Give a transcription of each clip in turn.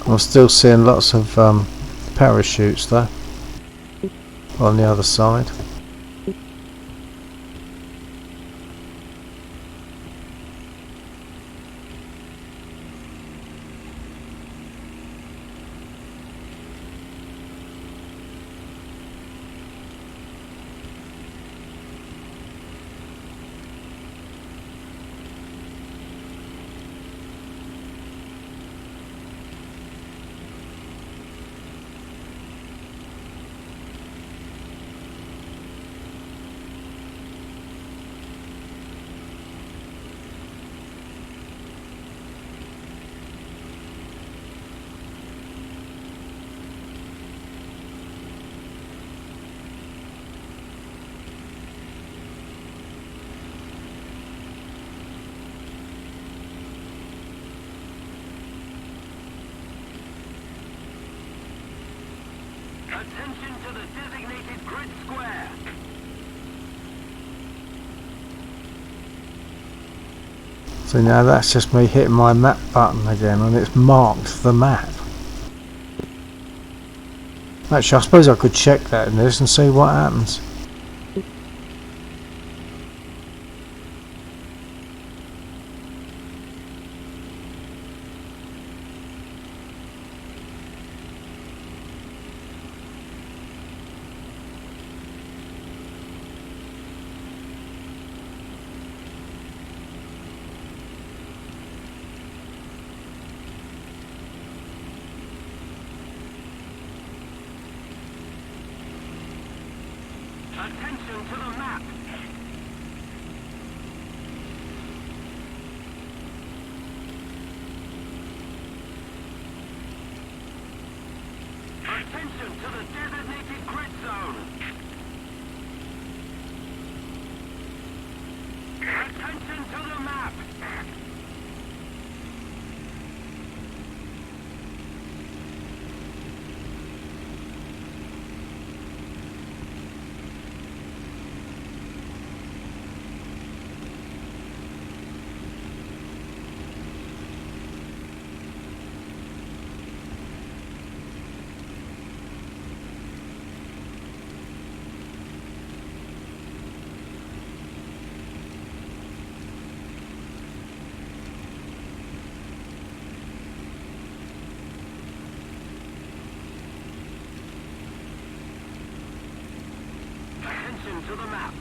I'm still seeing lots of parachutes though on the other side. Attention to the designated grid square. So now that's just me hitting my map button again and it's marked the map. Actually, I suppose I could check that in this and see what happens. Attention to the map. Attention to the designated grid zone. Attention to the map. Attention to the map.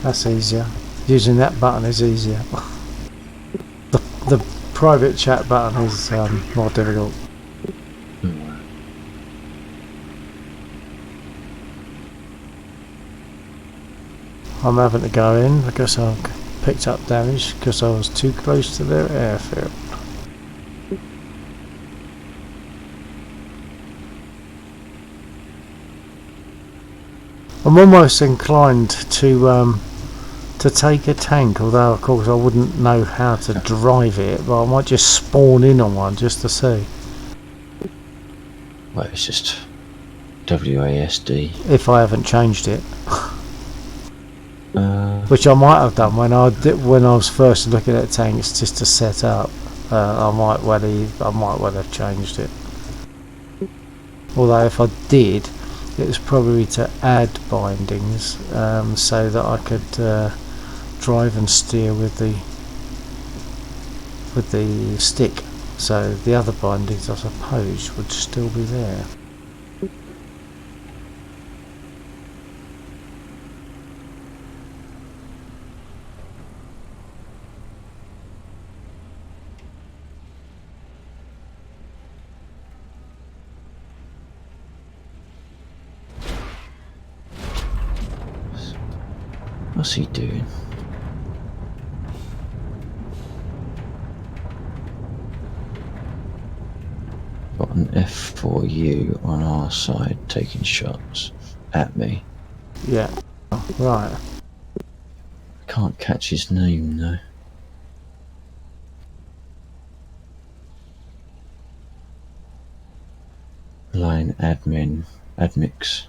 That's easier. Using that button is easier. The private chat button is more difficult. I'm having to go in because I picked up damage because I was too close to their airfield. I'm almost inclined to take a tank, although of course I wouldn't know how to drive it, but I might just spawn in on one just to see. Well, it's just WASD. If I haven't changed it. Which I might have done when I was first looking at tanks just to set up. I might well have changed it. Although if I did, it was probably to add bindings so that I could drive and steer with the stick. So the other bindings, I suppose, would still be there. What's he doing? Got an F4U on our side taking shots at me. Yeah, right. Can't catch his name though. Line admix.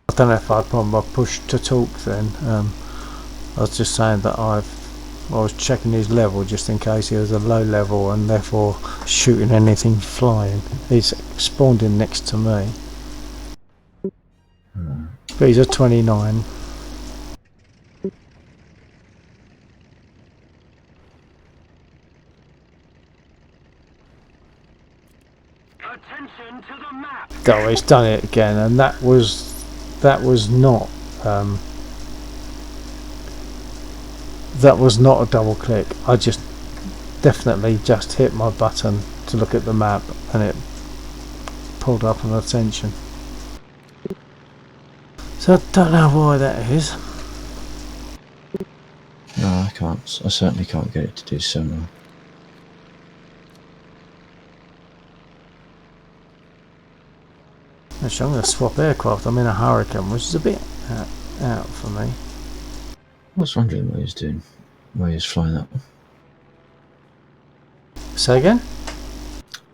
I don't know if I put my push to talk then. I was just saying that I was checking his level just in case he was a low level and therefore shooting anything flying. He's spawned in next to me. But he's a 29. Attention to the map. Oh, he's done it again, and that was not a double click. I just definitely just hit my button to look at the map and it pulled up an attention. So I don't know why that is. No, I can't. I certainly can't get it to do sonar. Actually, I'm going to swap aircraft. I'm in a Hurricane, which is a bit out for me. I was wondering what he was doing. Why he was flying that one. Say again?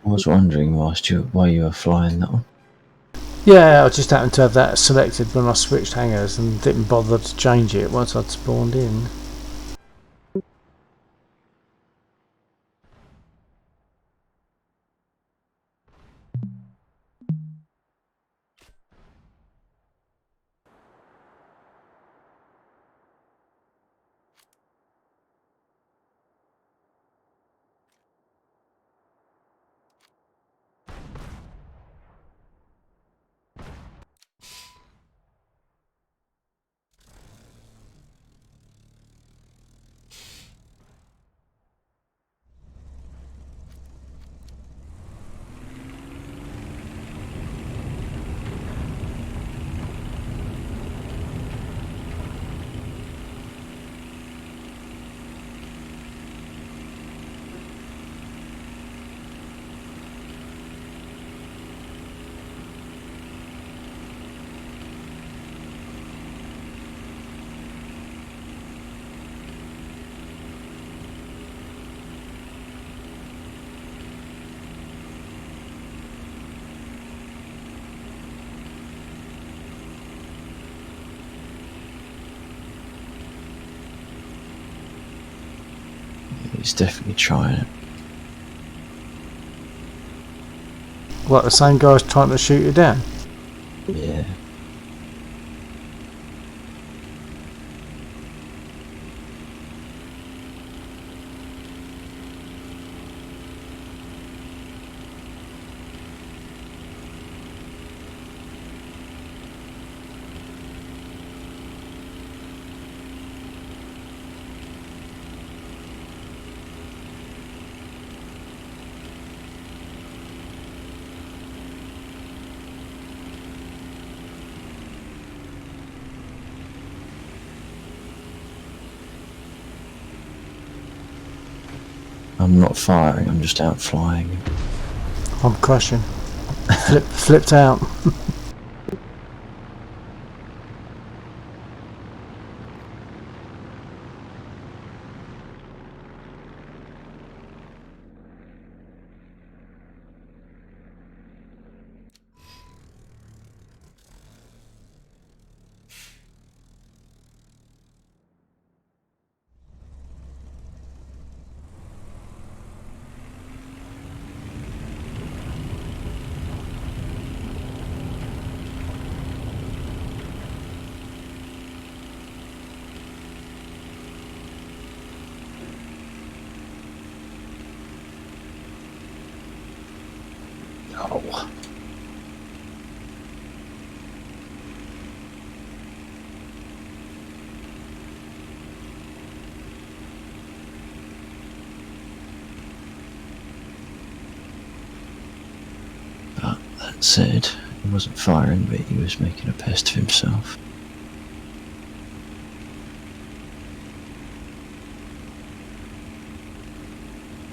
I was wondering why you were flying that one. Yeah, I just happened to have that selected when I switched hangars and didn't bother to change it once I'd spawned in. he's definitely trying it. What, the same guy's trying to shoot you down? Yeah. I'm not firing, I'm just out flying. I'm crushing. Flipped out. Oh. But that said, he wasn't firing, but he was making a pest of himself.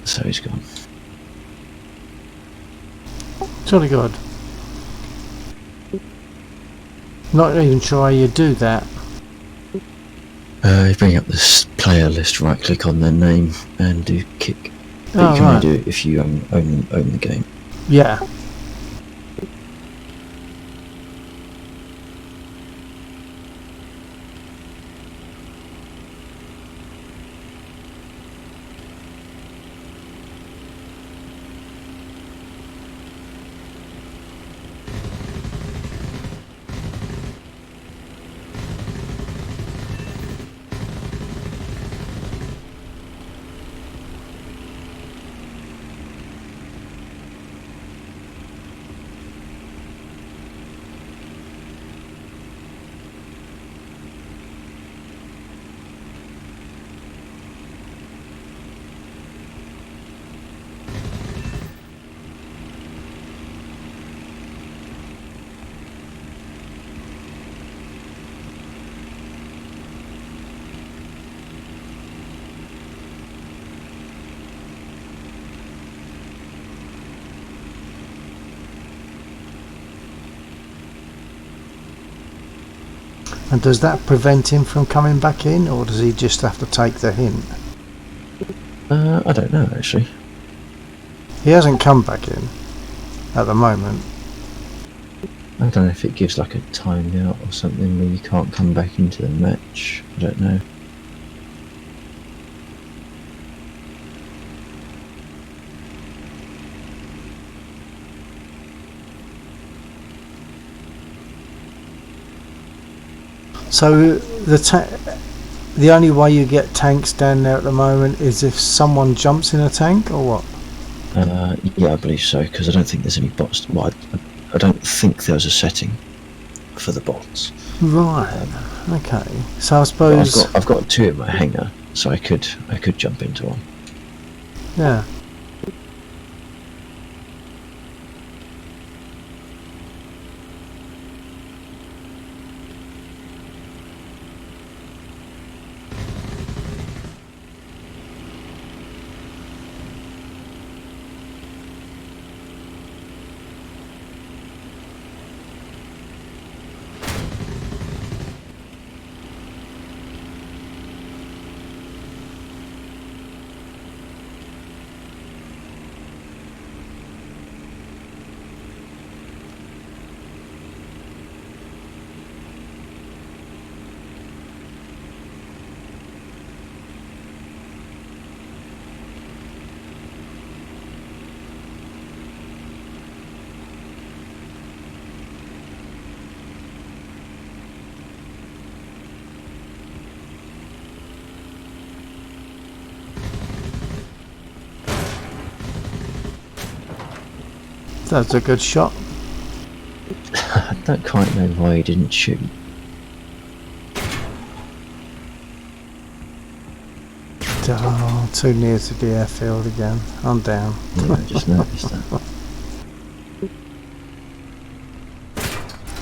So he's gone. Jolly good. Not even sure how you do that. You bring up this player list, right click on their name and do kick. But Oh, you can right. only do it if you own the game. Yeah. And does that prevent him from coming back in, or does he just have to take the hint? I don't know actually. He hasn't come back in at the moment. I don't know if it gives like a timeout or something where you can't come back into the match. I don't know. So the only way you get tanks down there at the moment is if someone jumps in a tank, or what? Yeah, I believe so, because I don't think there's any bots. Well, I don't think there's a setting for the bots. Right. Okay. So I But suppose. I've got two in my hangar, so I could jump into one. Yeah. That's a good shot. I don't quite know why he didn't shoot. Oh, too near to the airfield again. I'm down. Yeah, I just noticed that.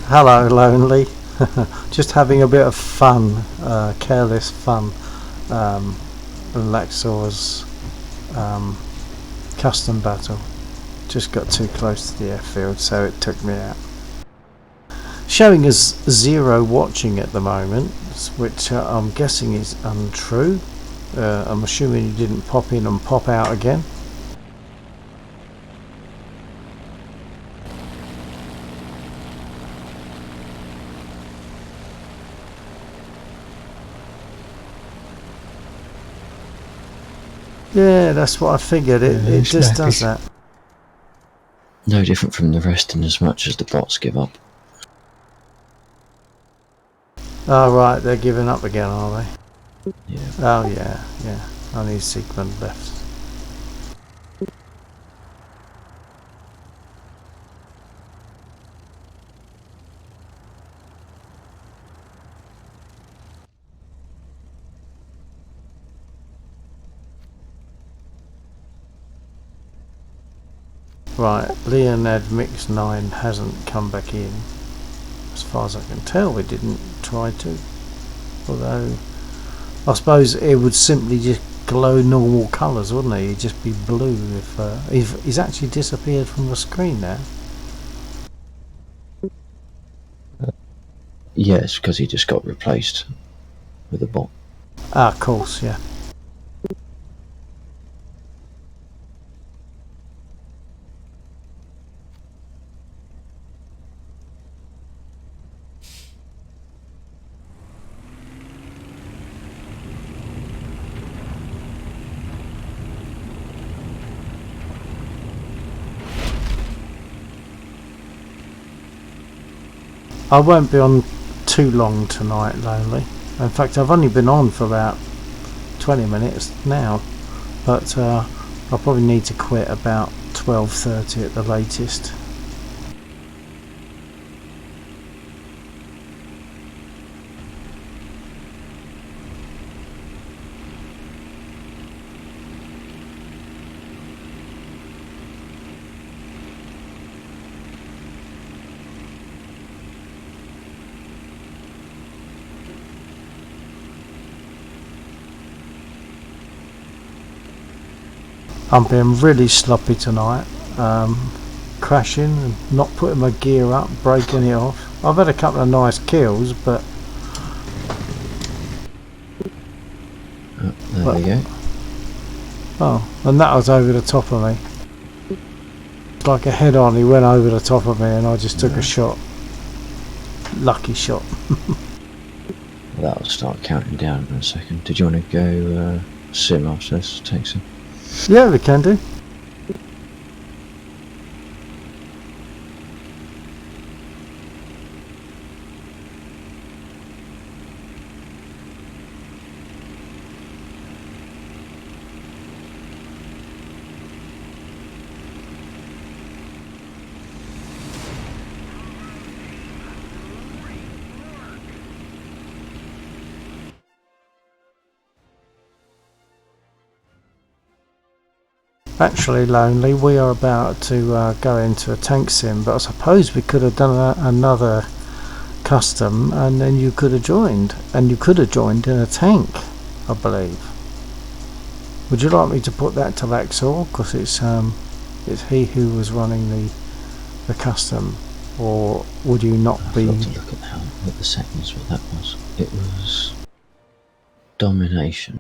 Hello, Lonely. Just having a bit of fun, careless fun. Laxor's custom battle. Just got too close to the airfield, so it took me out. Showing us 0 watching at the moment, which I'm guessing is untrue. I'm assuming you didn't pop in and pop out again. Yeah, that's what I figured. It just does that. No different from the rest in as much as the bots give up. Oh right, they're giving up again, are they? Yeah. Oh yeah, yeah. Only Sigmund left. Right, Leonid Mix 9 hasn't come back in. As far as I can tell, we didn't try to. Although, I suppose it would simply just glow normal colours, wouldn't it? It'd just be blue if he's actually disappeared from the screen now. Yes, because he just got replaced with a bot. Ah, of course, yeah. I won't be on too long tonight, Lonely. In fact, I've only been on for about 20 minutes now, but I'll probably need to quit about 12:30 at the latest. I'm being really sloppy tonight, crashing and not putting my gear up, breaking it off. I've had a couple of nice kills, but There we go. oh, and that was over the top of me. It's like a head-on. He went over the top of me, and I just took a shot. Lucky shot. That'll start counting down in a second. Did you want to go sim after this? Take some. Yeah, we can do. Actually, Lonely, we are about to go into a tank sim, but I suppose we could have done another custom, and then you could have joined, and you could have joined in a tank, I believe. Would you like me to put that to Laxor, because it's he who was running the custom, or would you not be? I've got to look at the settings what that was. It was domination.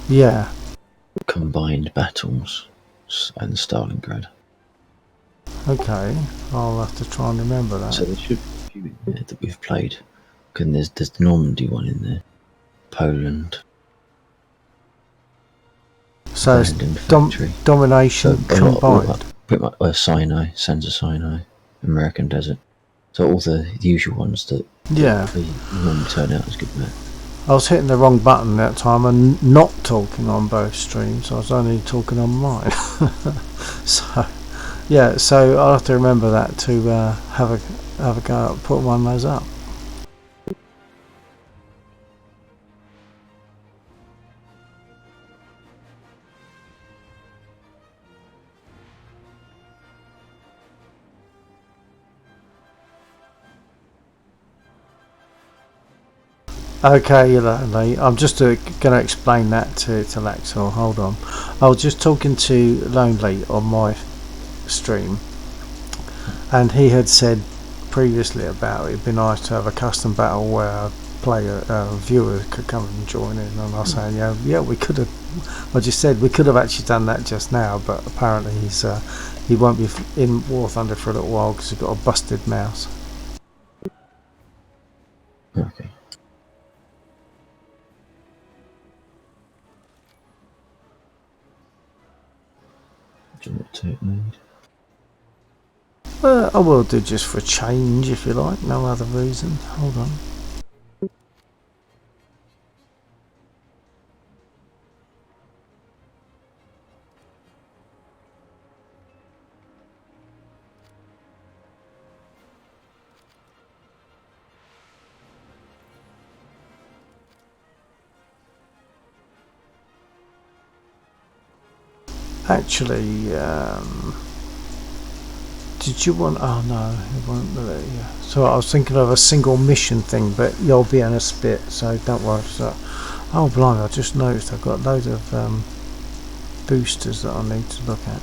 Yeah. Combined battles and Stalingrad. Okay, I'll have to try and remember that. So there should be a few in there that we've played. And there's the Normandy one in there. Poland. So it's domination combined. Pretty much Sinai, Sands of Sinai, American Desert. So all the usual ones that normally turn out as good men. I was hitting the wrong button that time and not talking on both streams. I was only talking on mine. So Yeah, so I'll have to remember that to have a go at putting one of those up. Okay, Lonely. I'm just going to explain that to Laxor. Hold on. I was just talking to Lonely on my stream, and he had said previously about it'd be nice to have a custom battle where a player, viewer could come and join in. And I was saying, yeah, we could have. I just said we could have actually done that just now, but apparently he won't be in War Thunder for a little while because he's got a busted mouse. Okay. Do you want to need? I will do just for a change, if you like. No other reason. Hold on. Actually, did you want? Oh no, it won't let you. So I was thinking of a single mission thing, but you'll be in a spit, so don't worry. So, oh blimey, I just noticed I've got loads of boosters that I need to look at.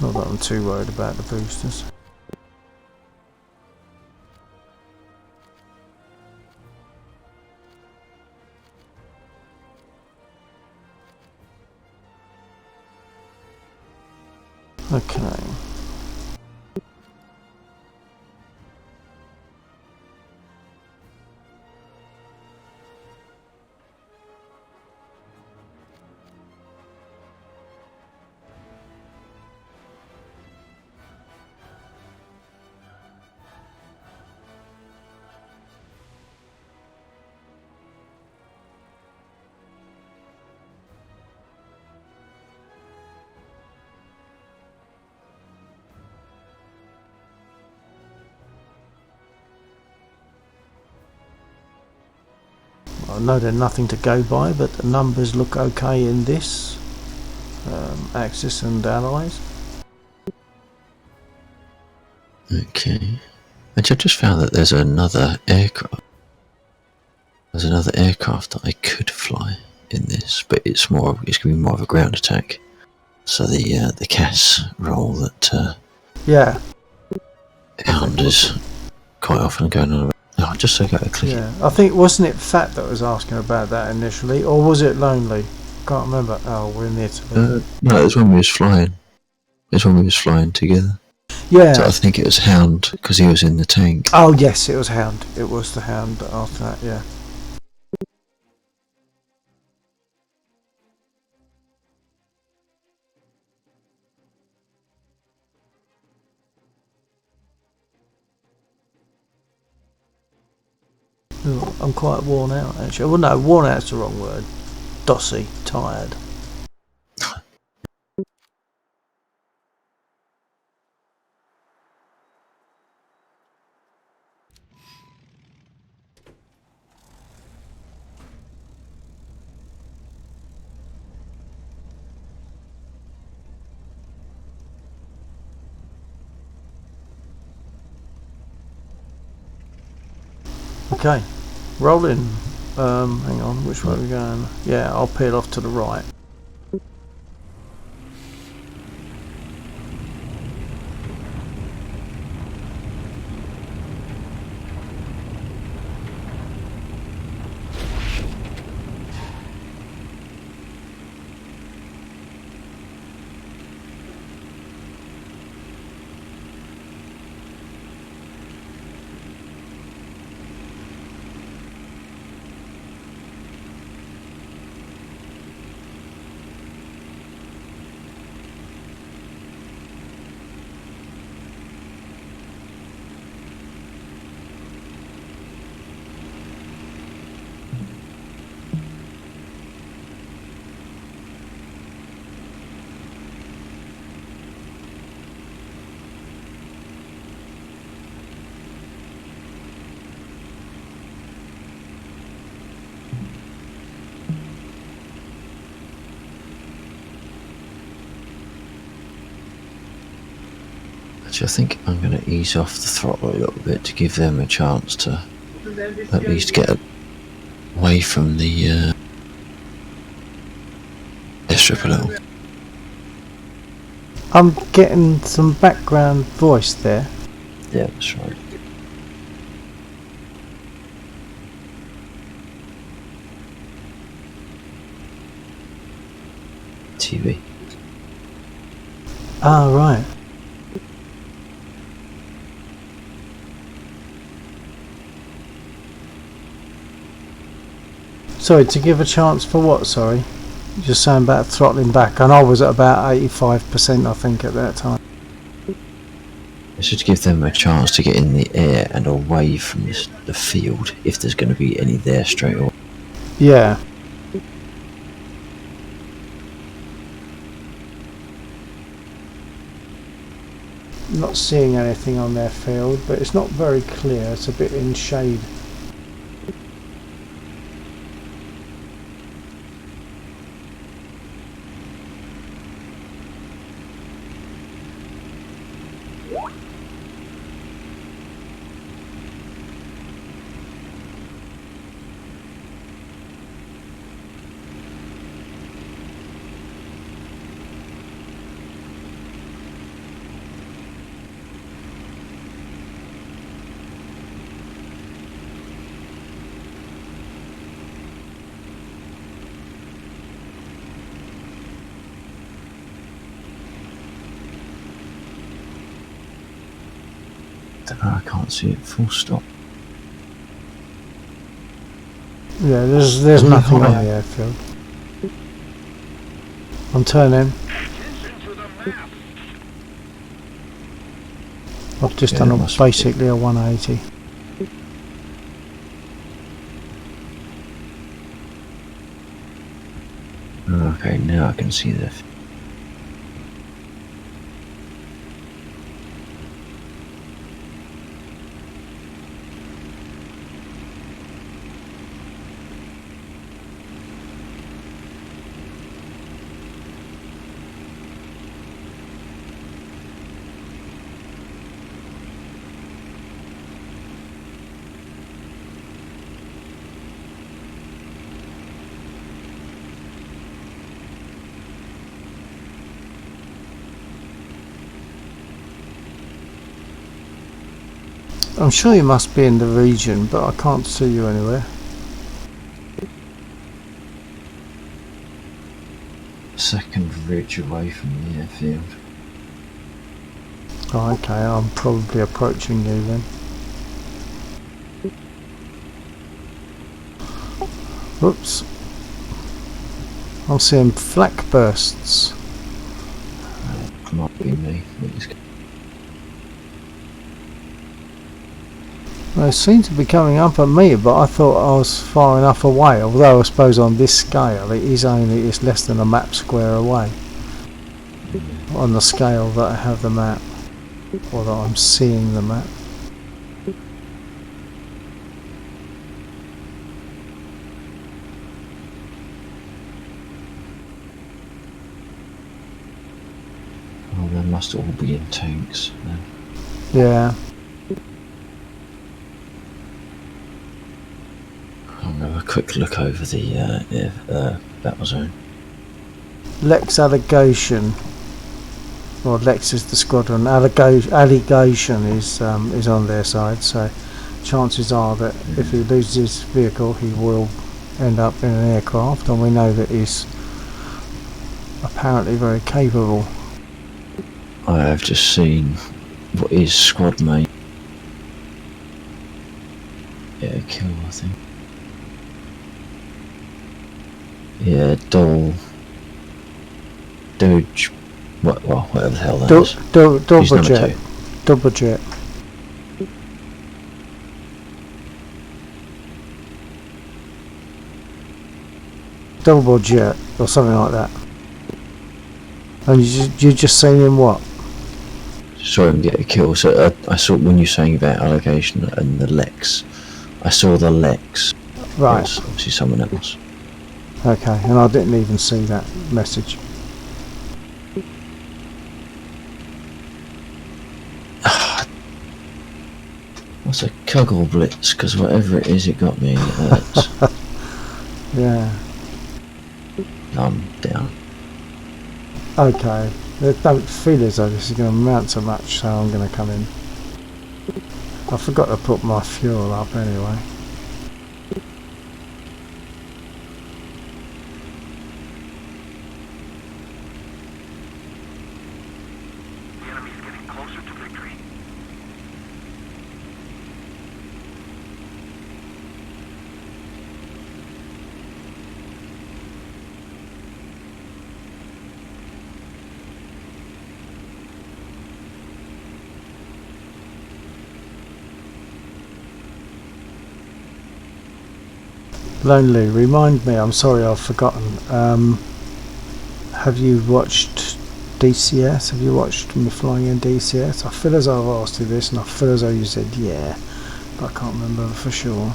Not that I'm too worried about the boosters. Okay. I know there's nothing to go by, but the numbers look okay in this Axis and Allies. Okay. Actually, I just found that there's another aircraft. There's another aircraft that I could fly in this, but it's going to be more of a ground attack. So the CAS role that Hound is quite often going on about. Oh, just so I got a click. Yeah, I think wasn't it Fat that was asking about that initially, or was it Lonely? Can't remember. Oh, we're in Italy. No, it was when we was flying. It's when we was flying together. Yeah. So I think it was Hound because he was in the tank. Oh yes, it was Hound. It was the Hound after that. Yeah. Ooh, I'm quite worn out actually. Well, no, worn out's the wrong word. Dossy, tired. Okay, rolling. Hang on, which way are we going? Yeah, I'll peel off to the right. Actually, I think I'm going to ease off the throttle a little bit to give them a chance to at least get away from the airstrip a little. I'm getting some background voice there. Yeah, that's right. TV. Ah, right. Sorry, to give a chance for what, sorry? You're just saying about throttling back, and I was at about 85% I think at that time. It's just to give them a chance to get in the air and away from the field, if there's going to be any there straight away. Yeah. Not seeing anything on their field, but it's not very clear, it's a bit in shade. I can't see it full stop. Yeah, there's nothing on the airfield. I'm turning. I've just done basically a 180. Okay, now I can see the... I'm sure you must be in the region, but I can't see you anywhere. Second ridge away from the airfield. Oh, okay, I'm probably approaching you then. Whoops. I'm seeing flak bursts. Might be me. They seem to be coming up at me, but I thought I was far enough away, although I suppose on this scale it's less than a map square away. On the scale that I have the map, or that I'm seeing the map. Oh, they must all be in tanks then. Yeah. I'll have a quick look over the battle zone. Lex Allegation, or Lex is the squadron. Allegation is on their side, so chances are that if he loses his vehicle, he will end up in an aircraft, and we know that he's apparently very capable. I have just seen what is squad mate. Yeah, kill, I think. Yeah, Doge, whatever the hell that is. Double jet. Double jet. Double jet, or something like that. And you just seen him what? Saw him get a kill. So I saw when you're saying about allocation and the Lex, I saw the Lex. Right. It was obviously someone else. Okay, and I didn't even see that message. What's a Kuggle Blitz? Because whatever it is, it got me. It hurts. Yeah. I'm down. Okay. I don't feel as though this is going to amount to much, so I'm going to come in. I forgot to put my fuel up anyway. The enemy's getting closer to victory. Lonely, remind me, I'm sorry I've forgotten. Have you watched DCS? Have you watched me flying in DCS? I feel as though I've asked you this and I feel as though you said yeah, but I can't remember for sure.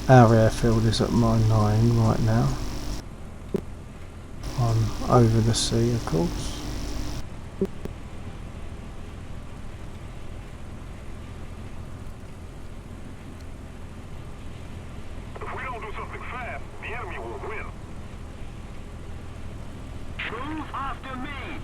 Our airfield is at mile 9 right now. I'm over the sea, of course. If we don't do something fast, the enemy will win. Move after me!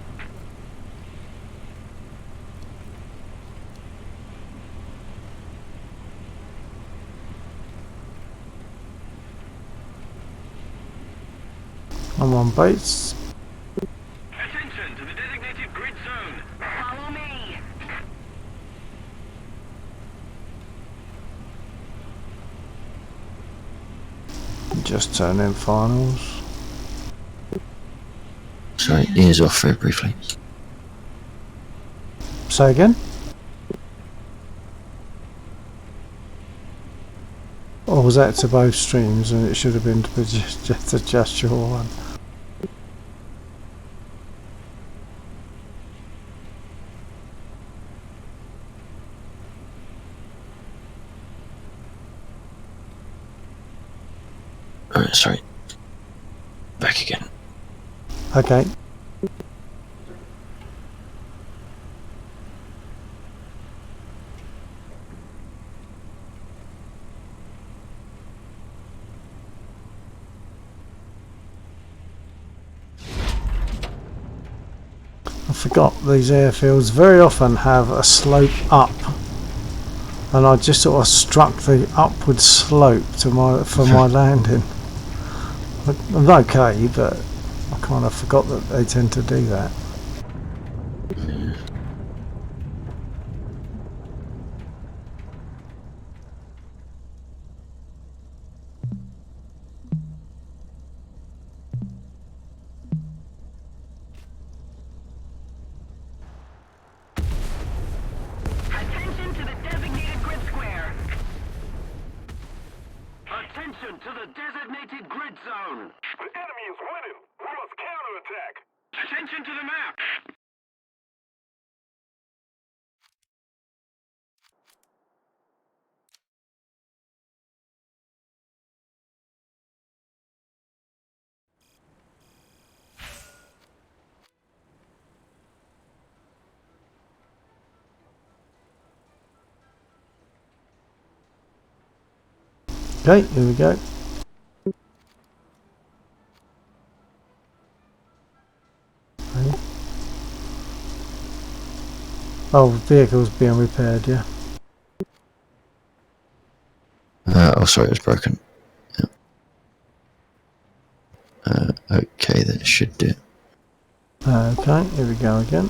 I'm on base. Attention to the designated grid zone. Follow me. Just turn in finals. Sorry, ears off very briefly. Say again? Or was that to both streams and it should have been to just your one? Alright, sorry. Back again. Okay. I forgot these airfields very often have a slope up, and I just sort of struck the upward slope to my landing. I'm okay, but I kind of forgot that they tend to do that. Attention to the designated grid square. Attention to the designated grid zone. The enemy is winning. We must counterattack. Attention to the map. Okay, here we go. Oh, vehicle's being repaired, yeah. Oh, sorry, it was broken. Yeah. Okay, that should do it. Okay, here we go again.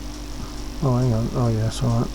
Oh, hang on. Oh, yes, alright.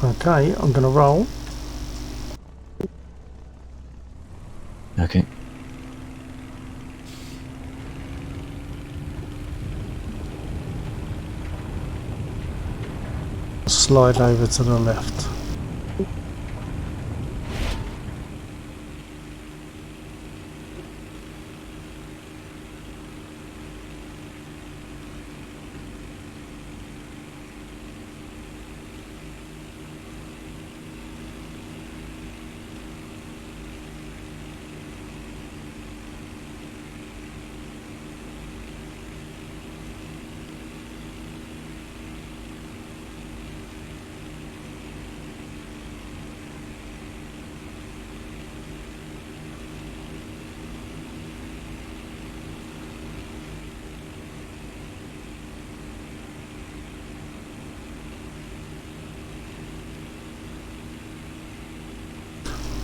Okay, I'm going to roll. Okay. Slide over to the left.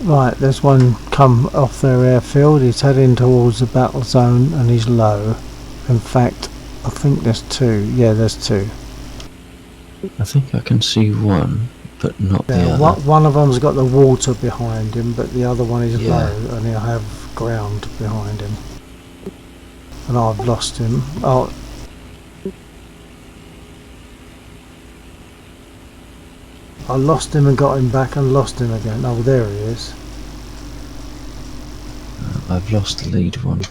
Right, there's one come off their airfield. He's heading towards the battle zone and he's low. In fact, I think there's two. Yeah, there's two. I think I can see one, but not the Yeah, other. one of them's got the water behind him, but the other one is Yeah. low and he'll have ground behind him. And I've lost him. Oh, I lost him and got him back and lost him again. Oh, there he is. I've lost the lead one.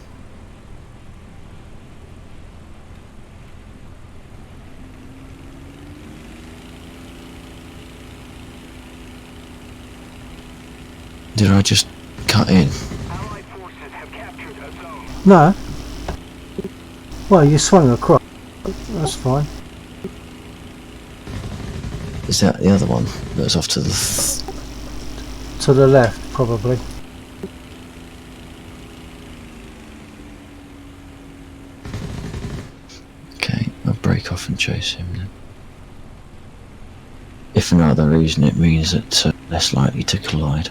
Did I just cut in? Allied forces have captured a zone. No. Well, you swung across. That's fine. Is that the other one that's off to the... To the left, probably. Okay, I'll break off and chase him then. If for no other reason, it means that less likely to collide.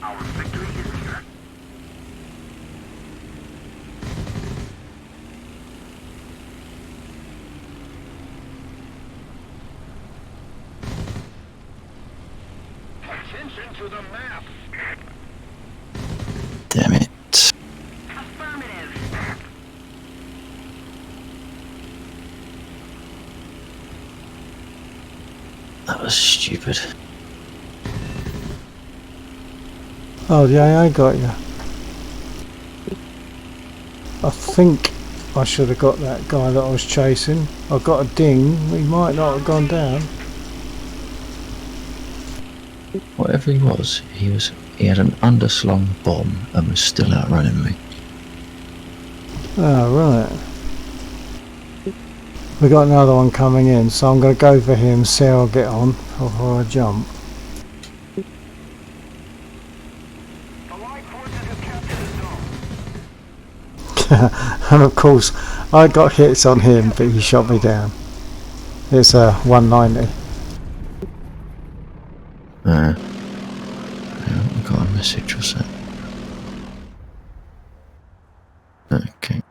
Our victory is here. Attention to the map. Damn it. Affirmative. That was stupid. Oh, the AA got you. I think I should have got that guy that I was chasing. I got a ding. He might not have gone down. Whatever he was, he had an underslung bomb and was still outrunning me. Oh, right. We got another one coming in, so I'm going to go for him, see how I get on before I jump. And of course, I got hits on him, but he shot me down. It's a 190. I got a message or something. Okay.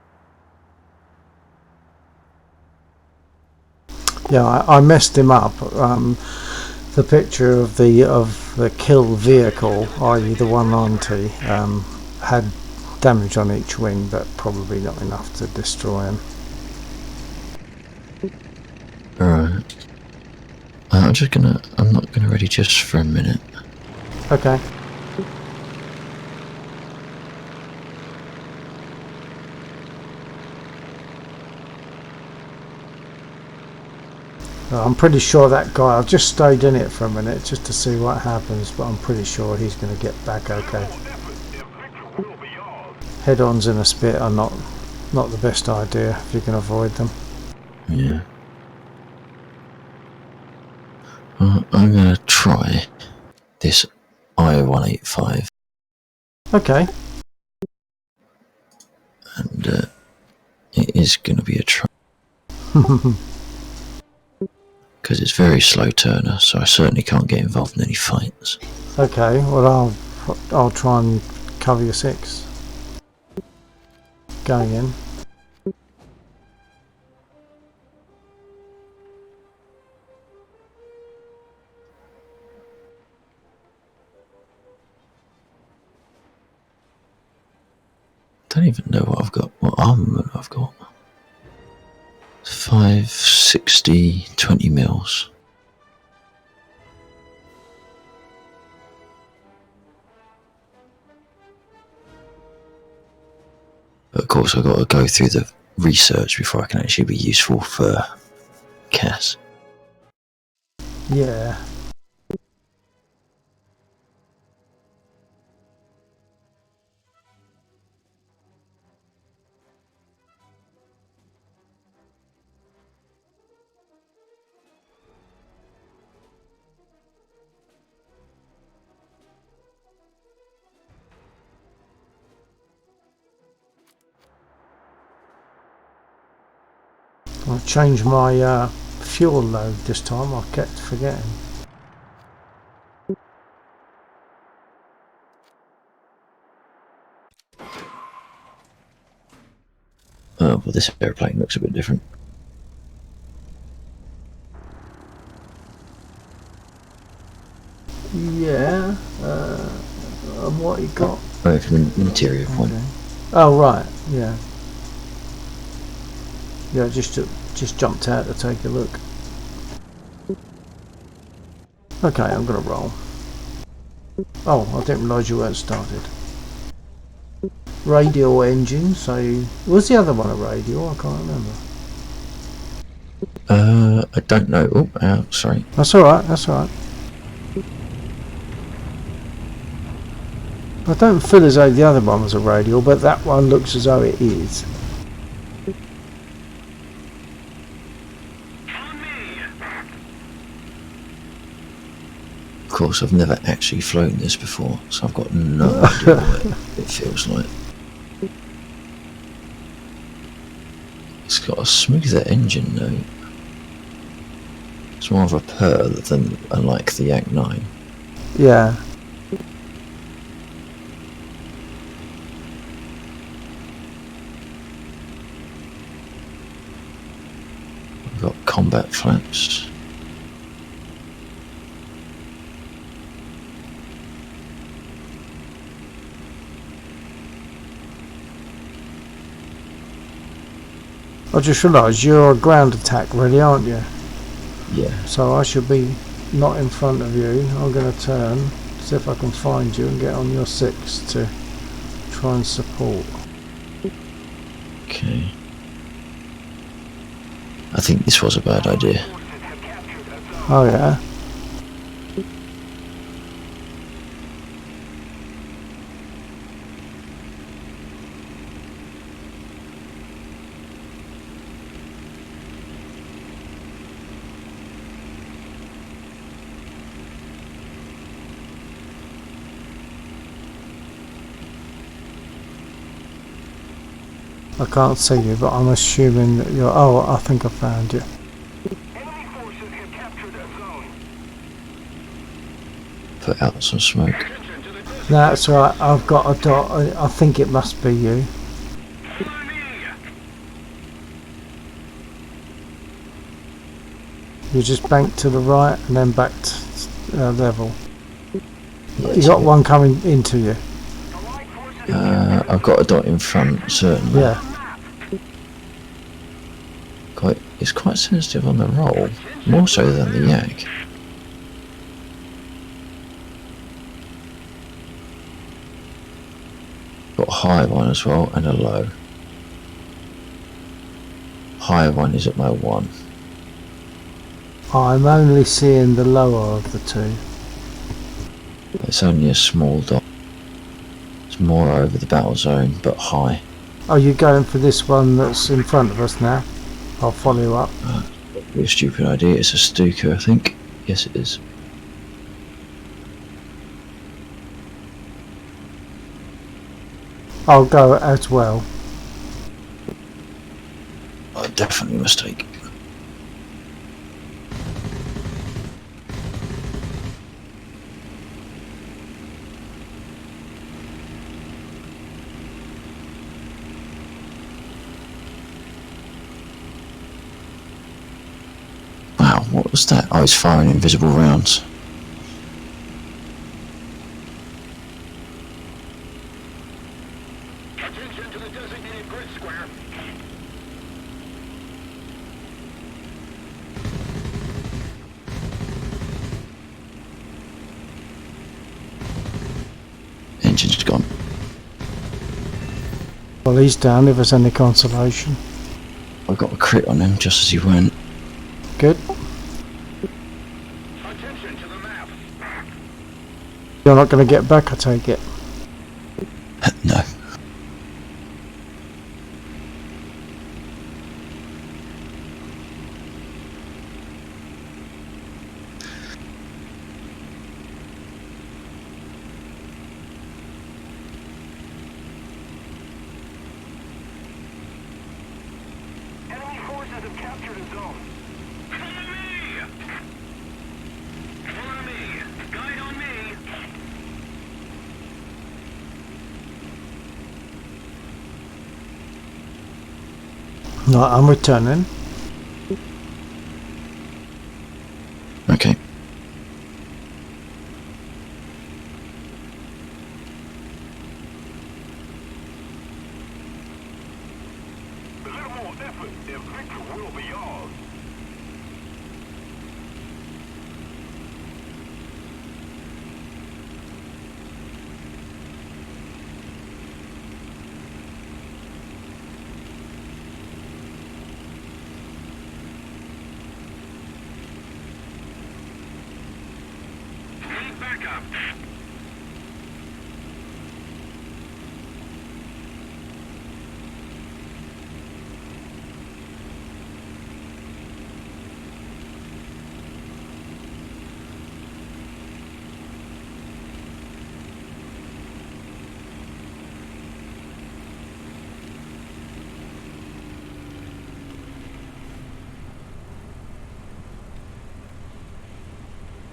Yeah, I messed him up. The picture of the kill vehicle, i.e. the 190, had damage on each wing, but probably not enough to destroy him. Alright. I'm not gonna ready just for a minute. Okay. I'm pretty sure that guy, I've just stayed in it for a minute just to see what happens, but I'm pretty sure he's going to get back okay. Head-ons in a spit are not the best idea if you can avoid them. Yeah. I'm gonna try this I-185. Okay. And it is gonna be a try. Because it's very slow turner, so I certainly can't get involved in any fights. Okay, well I'll try and cover your 6. Going in. Don't even know what armament I've got. 560 20 mils. But of course I've got to go through the research before I can actually be useful for Cass. Yeah. I'll change my fuel load this time, I kept forgetting. Oh, well, this airplane looks a bit different. Yeah. And what he got? Oh, from the interior point. Okay. Oh right, yeah. Yeah, just jumped out to take a look. Okay, I'm gonna roll. Oh, I didn't realise you weren't started. Radial engine, so was the other one a radial? I can't remember. I don't know. Oh, sorry. That's alright, that's alright. I don't feel as though the other one was a radial, but that one looks as though it is. Of course, I've never actually flown this before, so I've got no idea what it feels like. It's got a smoother engine though. It's more of a purr than unlike the Yak 9. Yeah. We've got combat flaps. I just realised you're a ground attack really, aren't you? Yeah. So I should be not in front of you. I'm going to turn, see if I can find you and get on your 6 to try and support. Okay. I think this was a bad idea. Oh yeah. I can't see you, but I'm assuming that you're... Oh, I think I found you. Enemy forces have captured a zone. Put out some smoke. Attention to the desert. That's right, I've got a dot. I think it must be you. Follow me. You just bank to the right and then back to level. You Yes, got one coming into you. Allied forces I've got a dot in front, certainly. Yeah. It's quite sensitive on the roll, more so than the yak. Got a high one as well and a low. Higher one is at my 1. I'm only seeing the lower of the two. It's only a small dot. It's more over the battle zone, but high. Are you going for this one that's in front of us now? I'll follow you up. Be a stupid idea. It's a Stuka, I think. Yes, it is. I'll go as well. Oh, definitely a mistake. Wow, what was that? Oh, it's firing invisible rounds. Attention to the designated grid square. Engine's gone. Well, he's down if there's any consolation. I got a crit on him just as he went. Good. Attention to the map. You're not going to get back, I take it. No. Enemy forces have captured a zone. Follow me. Follow me. Guide on me. No, I'm returning. Okay. A little more effort, and victory will be yours. Need backup.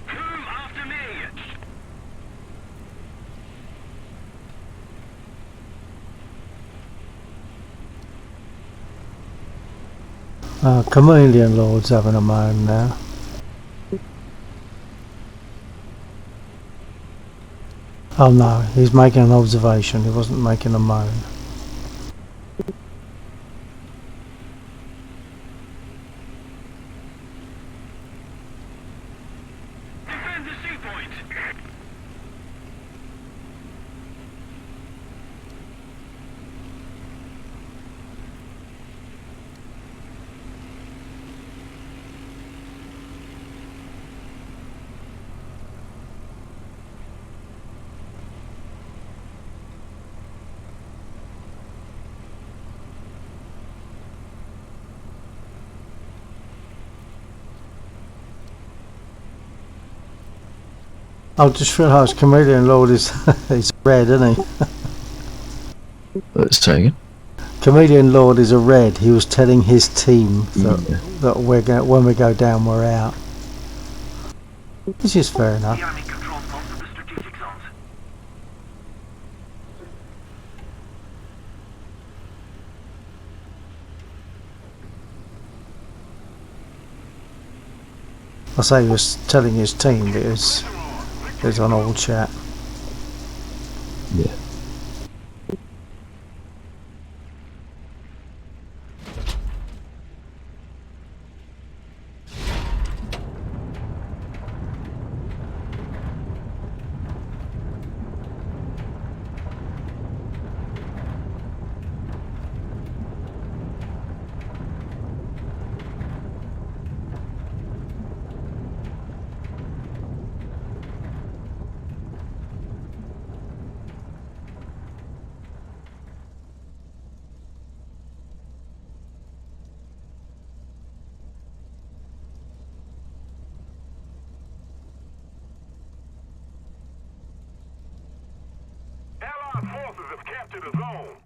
Who after me? Chameleon Lord's having a moan now. Oh no, he's making an observation. He wasn't making a moan. point. I just realised Chameleon Lord is he's red, isn't he? Let's say again. Chameleon Lord is a red. He was telling his team that we're going when we go down, we're out. Which is fair enough. The enemy controls most of the strategic zones. I say he was telling his team, but it was on all chat. Yeah. Allied forces have captured a zone.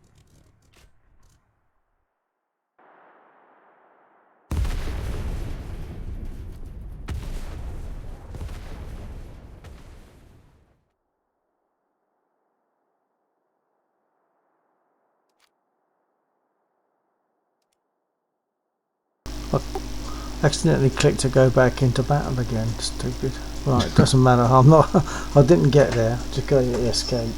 Accidentally clicked to go back into battle again. Stupid. Right, it doesn't matter. I'm not. I didn't get there. Just go to the escape.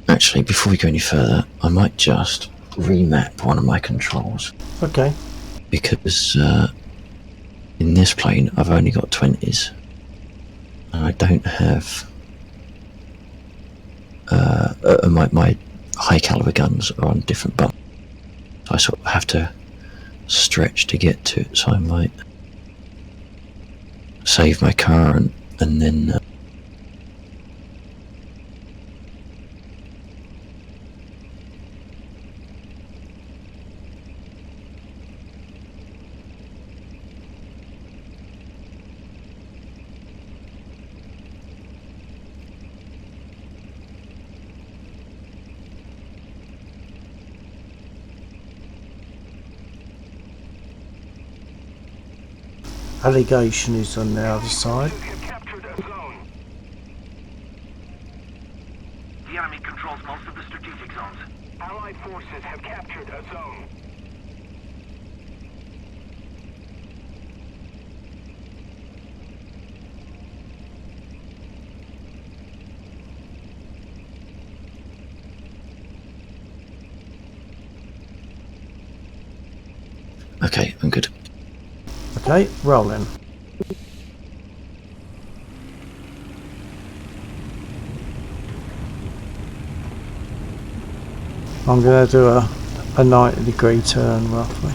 Actually, before we go any further, I might just remap one of my controls. Okay. Because in this plane, I've only got 20s. And I don't have... my high caliber guns are on different buttons. So I sort of have to stretch to get to it, so I might save my car and then Allegation is on the other side. Have captured a zone. The enemy controls most of the strategic zones. Allied forces have captured a zone. okay, I'm good. Okay, rolling. I'm going to do a 90-degree turn roughly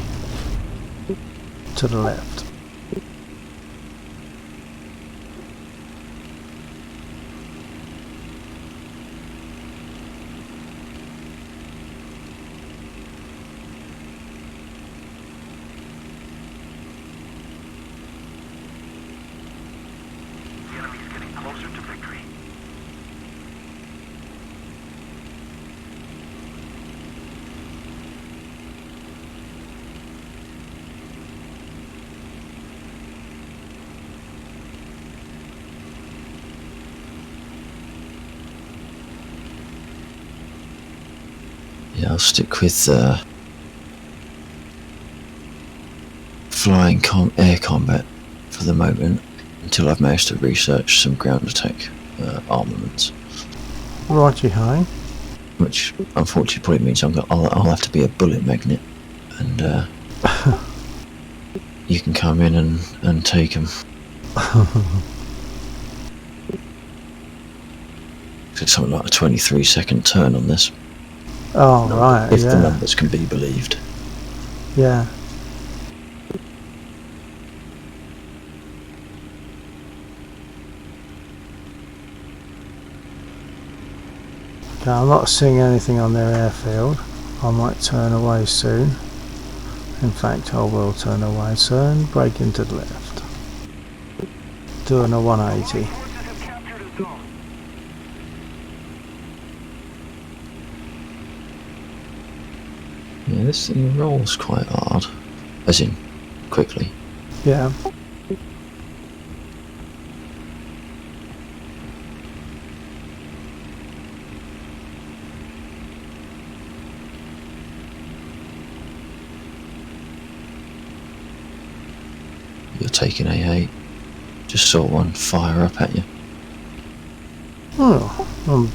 to the left. The enemy's getting closer to victory. Yeah, I'll stick with flying air combat for the moment until I've managed to research some ground attack armaments. Righty-ho. Which unfortunately probably means I'll have to be a bullet magnet, and you can come in and take them. It's something like a 23-second turn on this. Oh, right, If yeah. the numbers can be believed. Yeah. Okay, I'm not seeing anything on their airfield. I might turn away soon. In fact, I will turn away soon. Brake into the left. Doing a 180. Forces have captured a zone. Yeah, this thing rolls quite hard. As in, quickly. Yeah. You're taking A8. Just saw one fire up at you. Oh, I'm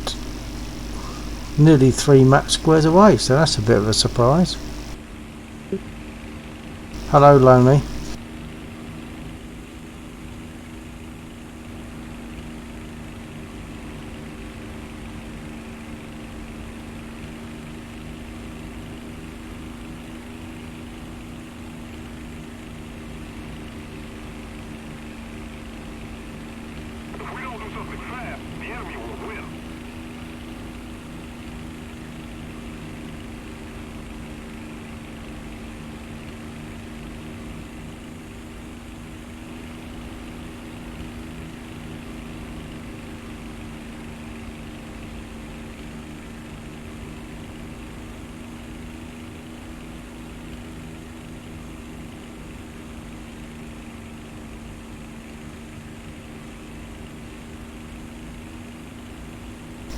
nearly 3 map squares away, so that's a bit of a surprise. Hello, Lonely. If we don't do something fast, the enemy will win.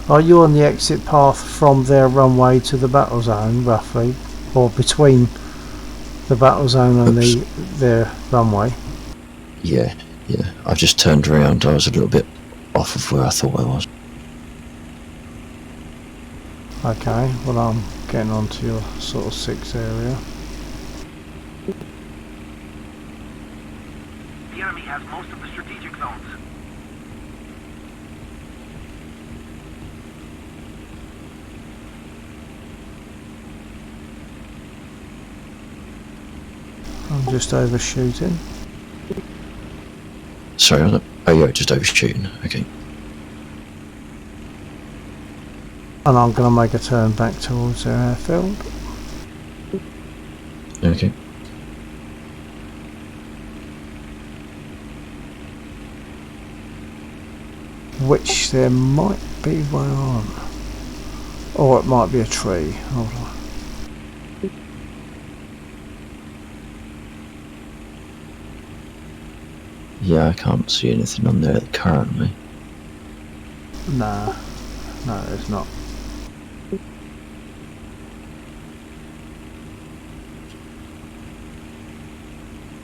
Are you on the exit path from their runway to the battle zone, roughly? Or between the battle zone and their runway? Yeah. I've just turned around. I was a little bit off of where I thought I was. Okay, well I'm getting onto your sort of 6 area. The enemy has most of the strategic zones. I'm just overshooting. Sorry, was it? Oh, you're just overshooting. Okay. And I'm going to make a turn back towards their airfield. Okay. Which there might be one on. Or it might be a tree. Hold on. Yeah, I can't see anything on there currently. Nah. No, it's not.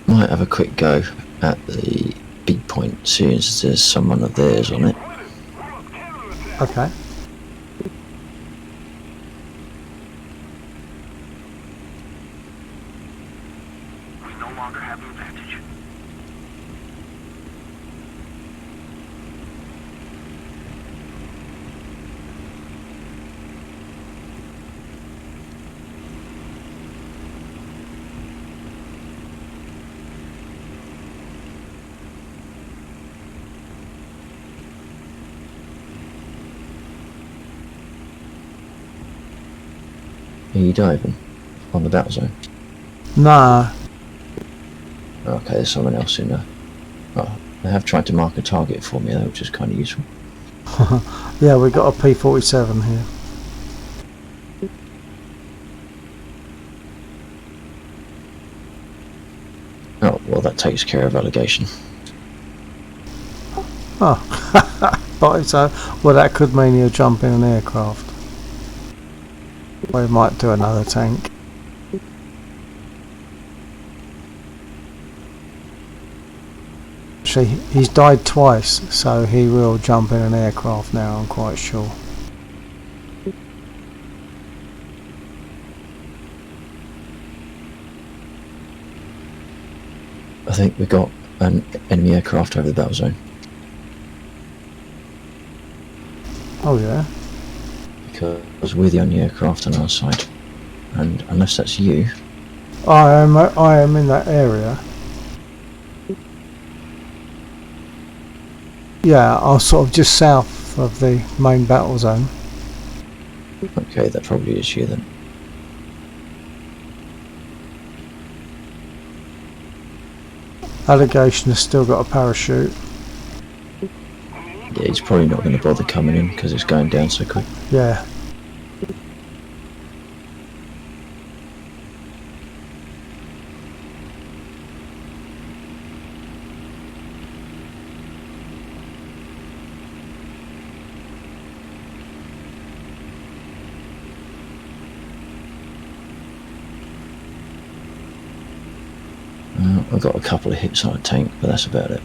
Might have a quick go at the big point, seeing as there's someone of theirs on it. Okay. We no longer have the advantage. Are you diving on the battle zone? Nah. Okay, there's someone else in there. Oh, they have tried to mark a target for me though, which is kind of useful. Yeah, we got a P-47 here. Oh, well, that takes care of allegation. Oh. Right, so, well, that could mean you'll jump in an aircraft. We might do another tank. Actually, he's died twice, so he will jump in an aircraft now, I'm quite sure. I think we got an enemy aircraft over the battle zone. Oh yeah? Because we're the only aircraft on our side. And unless that's you... I am in that area. Yeah, I'm sort of just south of the main battle zone. Okay, that probably is you then. Allegation has still got a parachute. Yeah, he's probably not going to bother coming in because it's going down so quick. Yeah. I've got a couple of hits on a tank, but that's about it.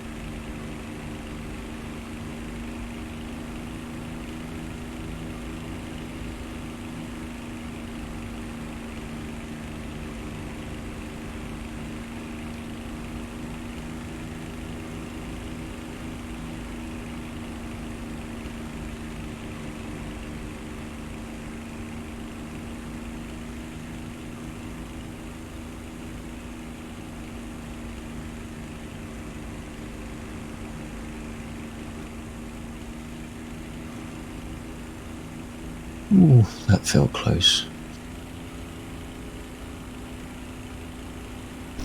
Ooh, that felt close.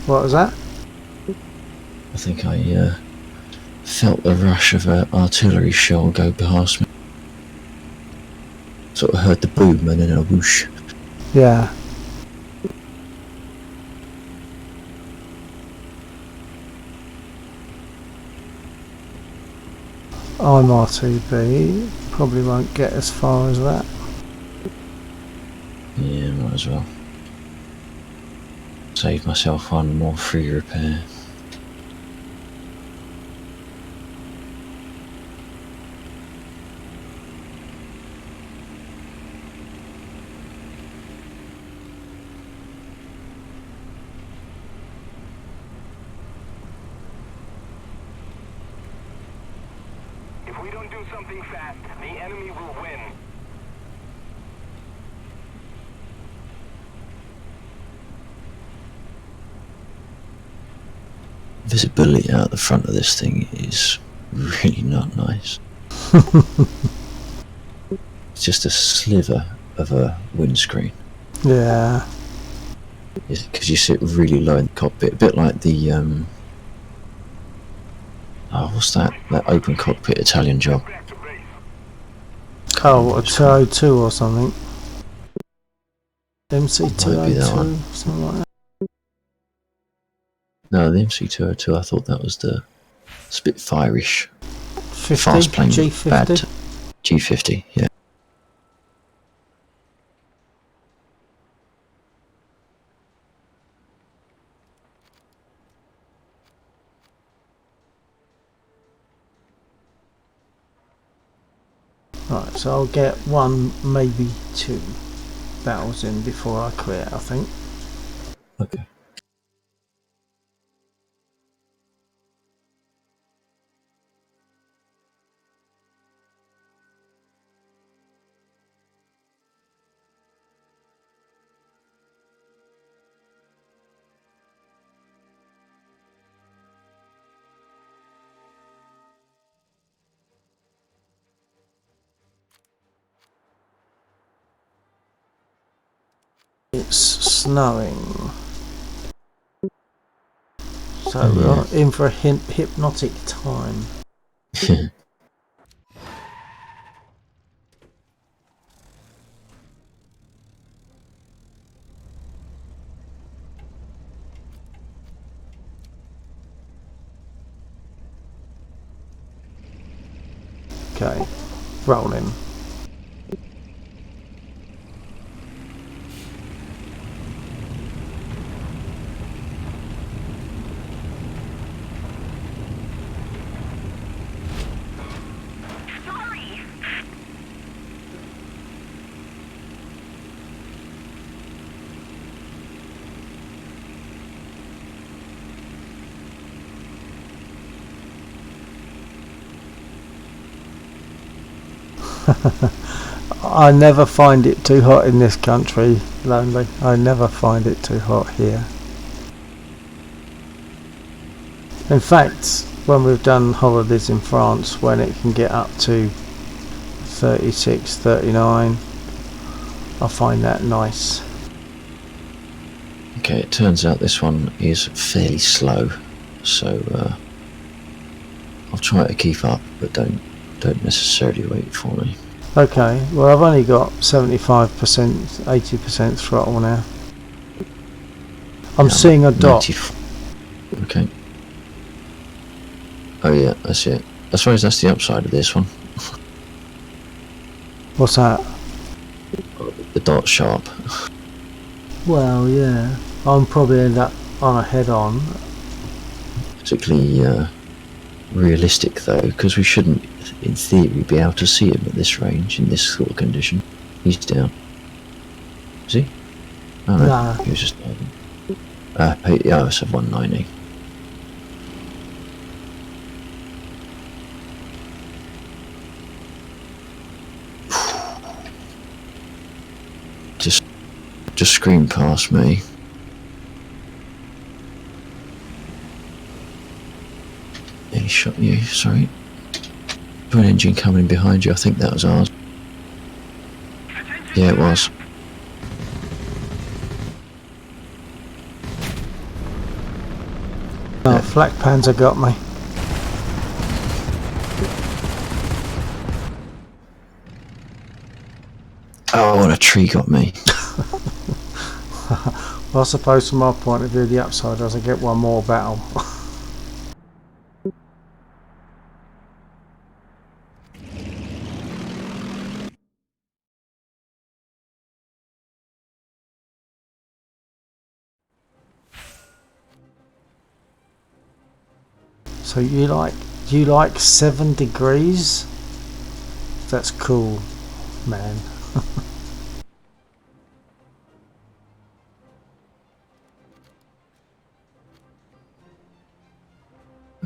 What was that? I think I felt the rush of an artillery shell go past me. Sort of heard the boom and then a whoosh. Yeah. I'm RTB. Probably won't get as far as that. Yeah, might as well. Save myself one more free repair. If we don't do something fast, the enemy will win. visibility out the front of this thing is really not nice. It's just a sliver of a windscreen. Yeah. Because you sit really low in the cockpit, a bit like the oh, what's that open cockpit Italian job? Oh, what, a 202 or something? MC Might be that 202, one. something like that. No, the MC202, I thought that was the Spitfire-ish 50, fast plane. G50. Bad G50, yeah. Right, so I'll get 1, maybe 2 battles in before I quit, I think. Okay. It's snowing. So Oh, yeah. we're in for a hypnotic time. Okay, rolling. I never find it too hot in this country, Lonely. I never find it too hot here. In fact, when we've done holidays in France, when it can get up to 36, 39, I find that nice. Okay, it turns out this one is fairly slow, so I'll try to keep up, but don't necessarily wait for me. Okay, well I've only got 75%, 80% throttle now. I'm seeing a dot. 94. Okay. Oh yeah, that's it. I suppose that's the upside of this one. What's that? The dot's sharp. Well, yeah. I'm probably end up on a head-on. Particularly realistic though, because we shouldn't, in theory, be able to see him at this range in this sort of condition. He's down. Is he? Oh no, Nah. he was just diving. Yeah, it's a 190. Just screamed past me. He shot you, sorry. An engine coming behind you, I think that was ours. Yeah, it was. Oh, Flak Panzer got me. Oh, and a tree got me. Well, I suppose from my point of view, the upside is I get one more battle. So you like 7 degrees? That's cool, man.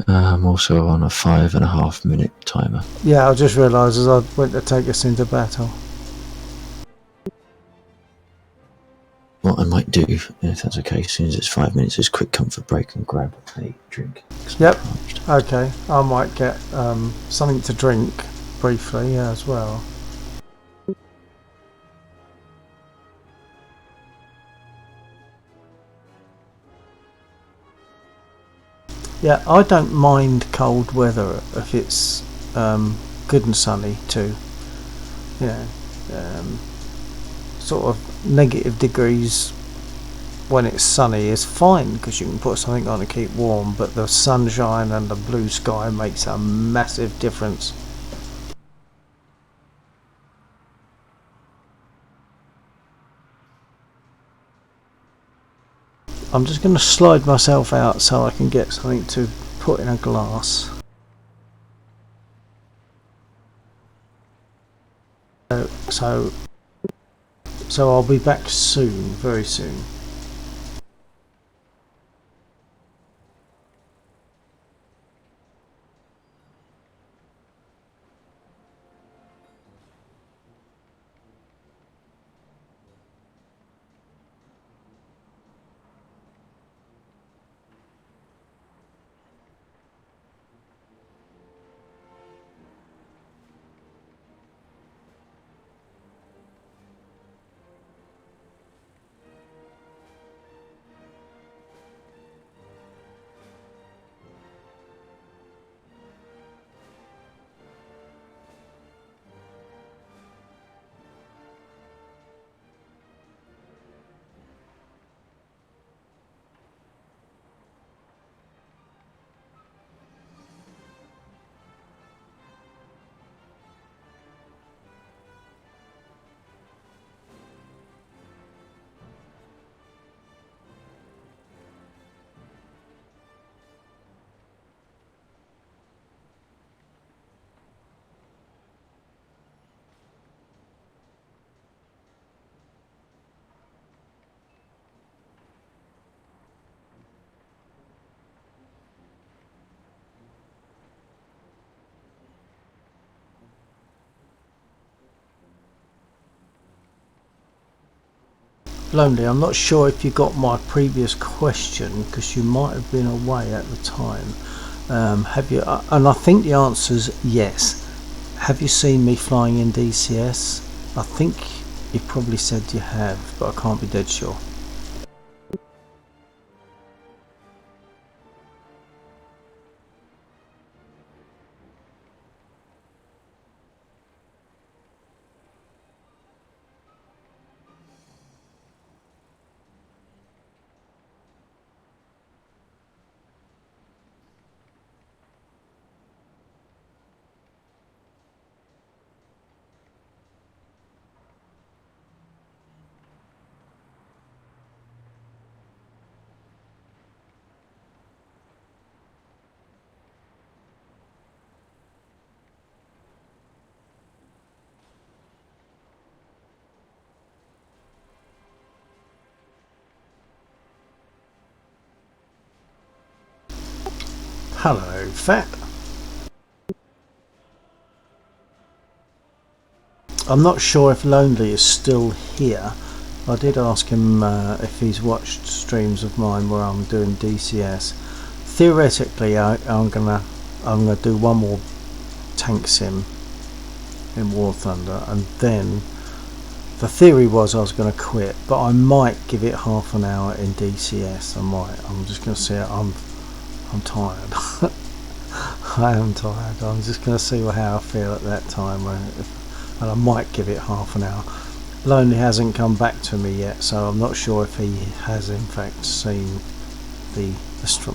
I'm also on a 5.5 minute timer. Yeah, I just realised as I went to take us into battle. What might do, if that's okay, as soon as it's 5 minutes, is quick comfort break and grab a drink. Yep. Okay. I might get something to drink briefly as well. Yeah, I don't mind cold weather if it's good and sunny too. You know, sort of negative degrees when it's sunny is fine because you can put something on to keep warm, but the sunshine and the blue sky makes a massive difference. I'm just going to slide myself out so I can get something to put in a glass. So I'll be back soon, very soon. Lonely, I'm not sure if you got my previous question because you might have been away at the time. Have you? And I think the answer is yes. Have you seen me flying in DCS? I think you probably said you have, but I can't be dead sure. Hello, Fat. I'm not sure if Lonely is still here. I did ask him if he's watched streams of mine where I'm doing DCS. Theoretically, I'm gonna do one more tank sim in War Thunder, and then the theory was I was going to quit, but I might give it half an hour in DCS. I might. I'm just going to see it. I'm tired. I am tired. I'm just going to see how I feel at that time, and I might give it half an hour. Lonely hasn't come back to me yet, so I'm not sure if he has in fact seen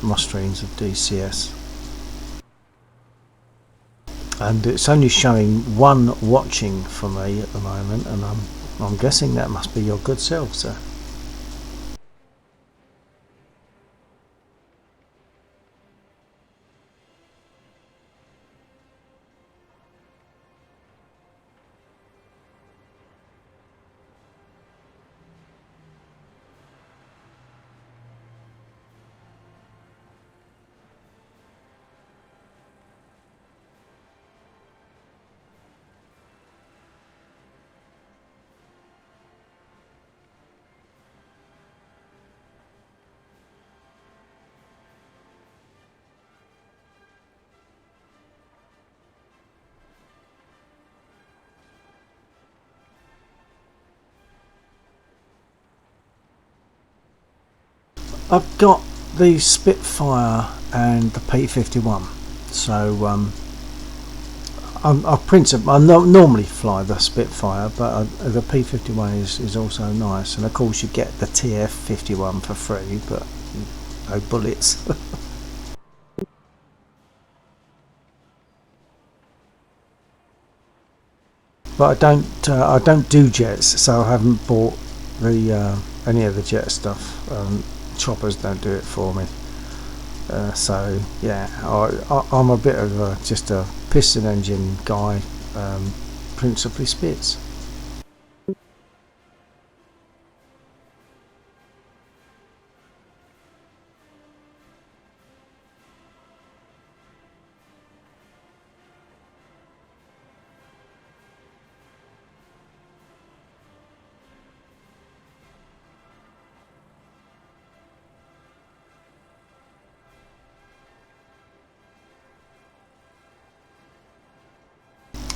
my streams of DCS. And it's only showing one watching for me at the moment, and I'm guessing that must be your good self, sir. I've got the Spitfire and the P-51, so I normally fly the Spitfire, but the P-51 is also nice, and of course you get the TF-51 for free, but no bullets. But I don't do jets, so I haven't bought the any of the jet stuff. Choppers don't do it for me. So yeah, I'm a bit of just a piston engine guy, principally Spits.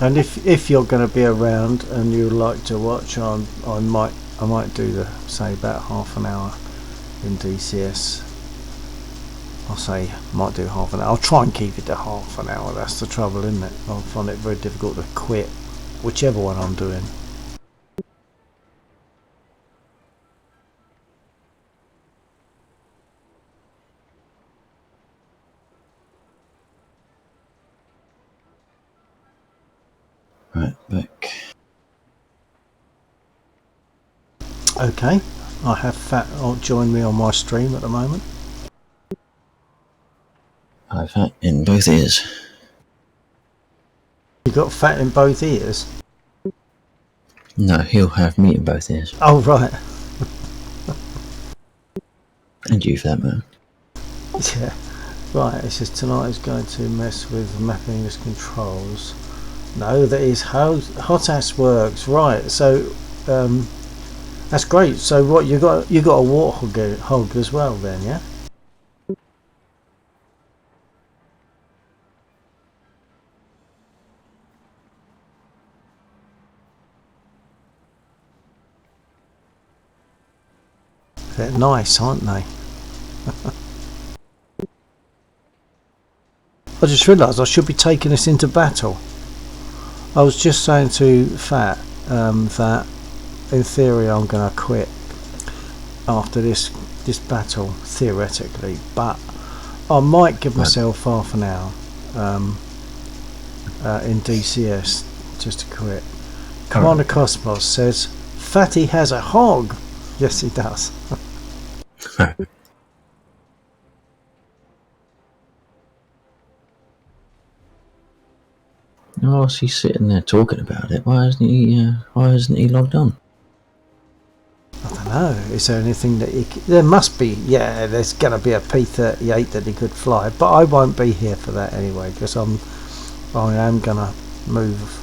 And if you're going to be around and you'd like to watch, I might do the say about half an hour in DCS. I'll say might do half an hour. I'll try and keep it to half an hour. That's the trouble, isn't it? I find it very difficult to quit whichever one I'm doing. Right, back. Okay, I have Fat join me on my stream at the moment. I've had in both ears. You got Fat in both ears? No, he'll have me in both ears. Oh right. And you for that matter. Yeah. Right, it says tonight is going to mess with mapping his controls. No, that is how hot ass works. Right, so that's great. So what you got a warthog hog as well then, yeah? They're nice, aren't they? I just realised I should be taking this into battle. I was just saying to Fat that in theory I'm going to quit after this battle, theoretically, but I might give myself half an hour in DCS just to quit. Commander Cosmos says Fatty has a hog. Yes, he does. Whilst he's sitting there talking about it, why isn't he logged on? I don't know. Is there anything that there must be? Yeah, there's going to be a P-38 that he could fly, but I won't be here for that anyway because I am going to move,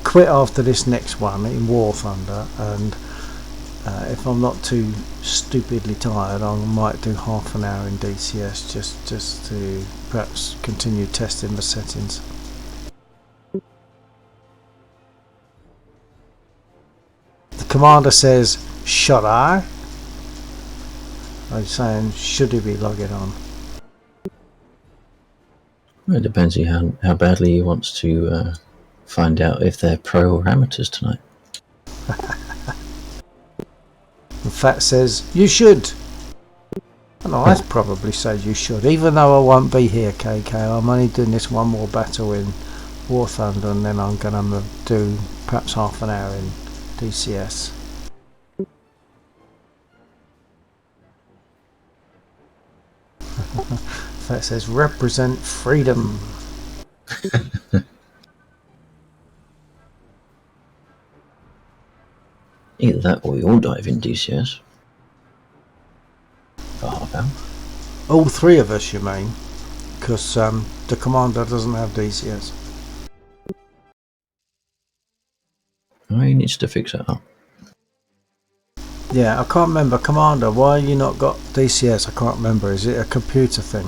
quit after this next one in War Thunder, and if I'm not too stupidly tired, I might do half an hour in DCS just to perhaps continue testing the settings. The commander says, should I? I'm saying, should he be logging on? Well, it depends on how badly he wants to find out if they're pro or amateurs tonight. And Fat says, you should. And I'd probably say you should, even though I won't be here, KK. I'm only doing this one more battle in War Thunder, and then I'm going to do perhaps half an hour in DCS. Fat says, represent freedom. Either that or we all dive in DCS. For half hour. All three of us, you mean? Because the commander doesn't have DCS. Oh, he needs to fix that up. Yeah, I can't remember. Commander, why you not got DCS? I can't remember. Is it a computer thing?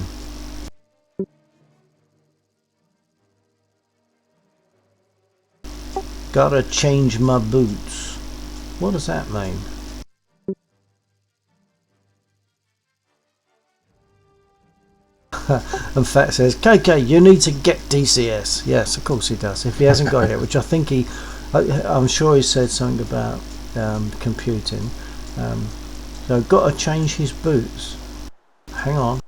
Gotta change my boots. What does that mean? And Fat says, KK, you need to get DCS. Yes, of course he does. If he hasn't got it, which I think I'm sure he said something about computing. So got to change his boots. Hang on.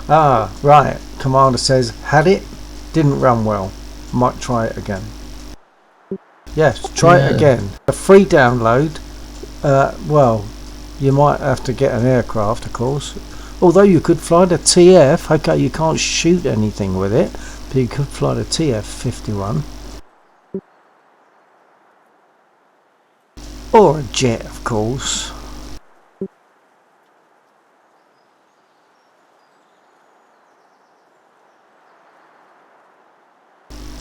Ah, right. Commander says, had it, didn't run well. Might try it again. Yes, try it again. A free download. Well, you might have to get an aircraft, of course. Although you could fly the TF. Okay, you can't shoot anything with it, but you could fly the TF-51. Or a jet, of course.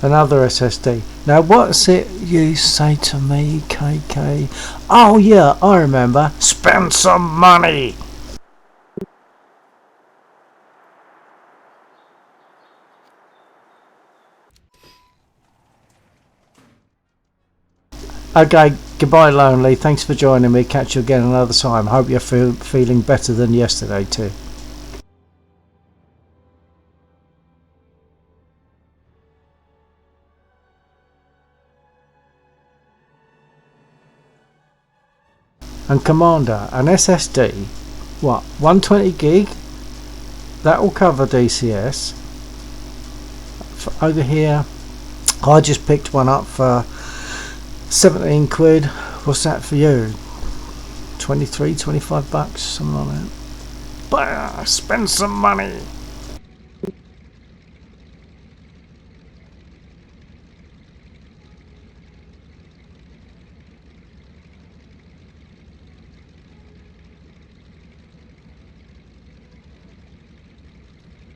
Another SSD. Now what's it you say to me, KK? Oh yeah, I remember. Spend some money! Okay, goodbye Lonely. Thanks for joining me. Catch you again another time. Hope you're feeling better than yesterday too. And Commander, an SSD, what, 120 gig? That will cover DCS. Over here, I just picked one up for 17 quid. What's that for you? 23, 25 bucks, something like that. Bah, spend some money.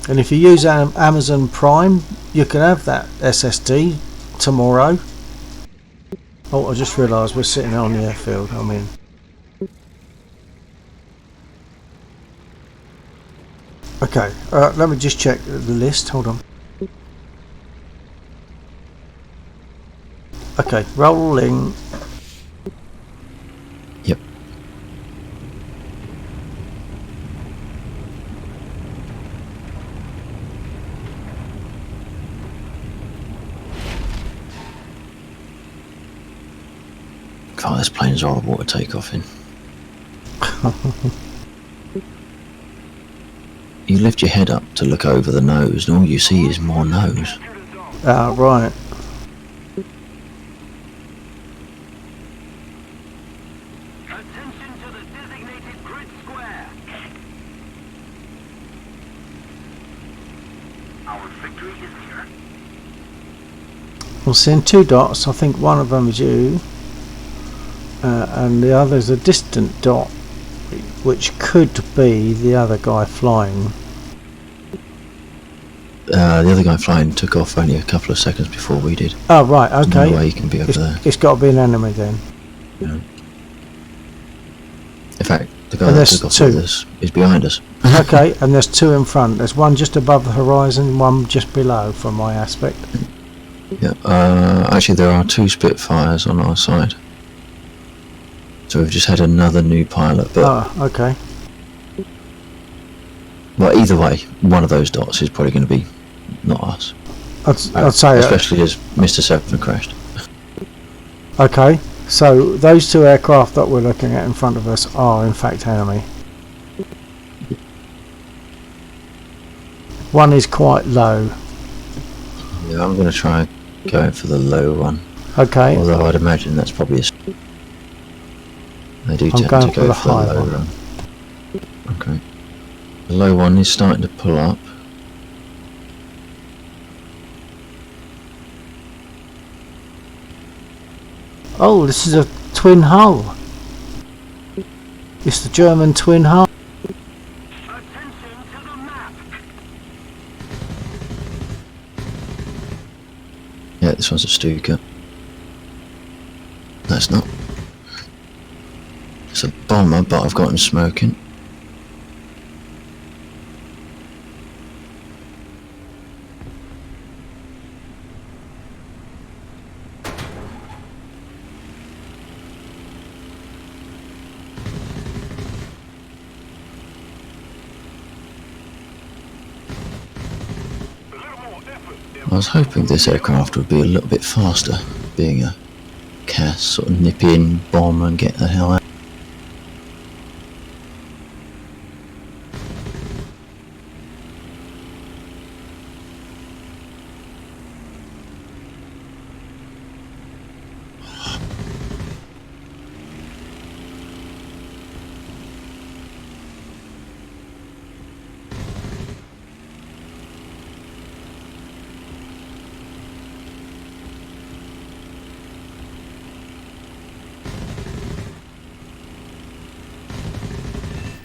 And if you use Amazon Prime, you can have that SSD tomorrow. Oh, I just realised we're sitting on the airfield. I'm in. Okay, let me just check the list. Hold on. Okay, rolling. Yep. God, this plane's horrible to take off in. You lift your head up to look over the nose and all you see is more nose. Ah, right. Attention to the designated grid square. Our victory is here. We'll send 2 dots. I think one of them is you. And the other is a distant dot, which could be the other guy flying. The other guy flying took off only a couple of seconds before we did. Oh, right, okay. There's no way he can be over there. It's got to be an enemy then. Yeah. In fact, the guy that took off with us is behind us. Okay, and there's 2 in front. There's one just above the horizon, one just below from my aspect. Yeah. Actually, there are 2 Spitfires on our side. So we've just had another new pilot, but... Oh, okay. Well, either way, one of those dots is probably going to be not us. I'd say... Especially as Mr. Seven crashed. Okay, so those 2 aircraft that we're looking at in front of us are in fact enemy. One is quite low. Yeah, I'm going to try going for the low one. Okay. Although I'd imagine that's probably a... They do tend to go for the low one. Okay. The low one is starting to pull up. Oh, this is a twin hull. It's the German twin hull. Attention to the map. Yeah, this one's a Stuka. That's not. It's a bomber, but I've got him smoking. I was hoping this aircraft would be a little bit faster, being a CAS, sort of nip in, bomb and get the hell out.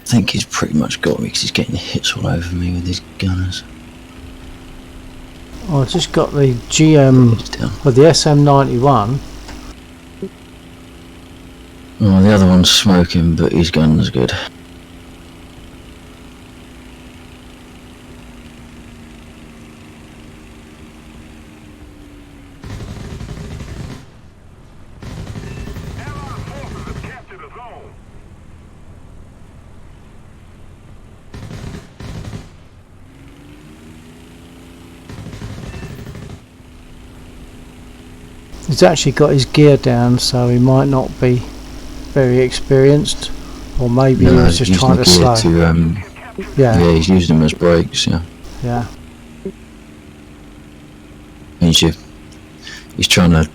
I think he's pretty much got me because he's getting hits all over me with his gunners. I just got the GM with the SM91. Oh, the other one's smoking, but his gun's good. He's actually got his gear down, so he might not be very experienced, or maybe he was just trying to slow. Yeah, he's used them as brakes. Yeah. He's trying to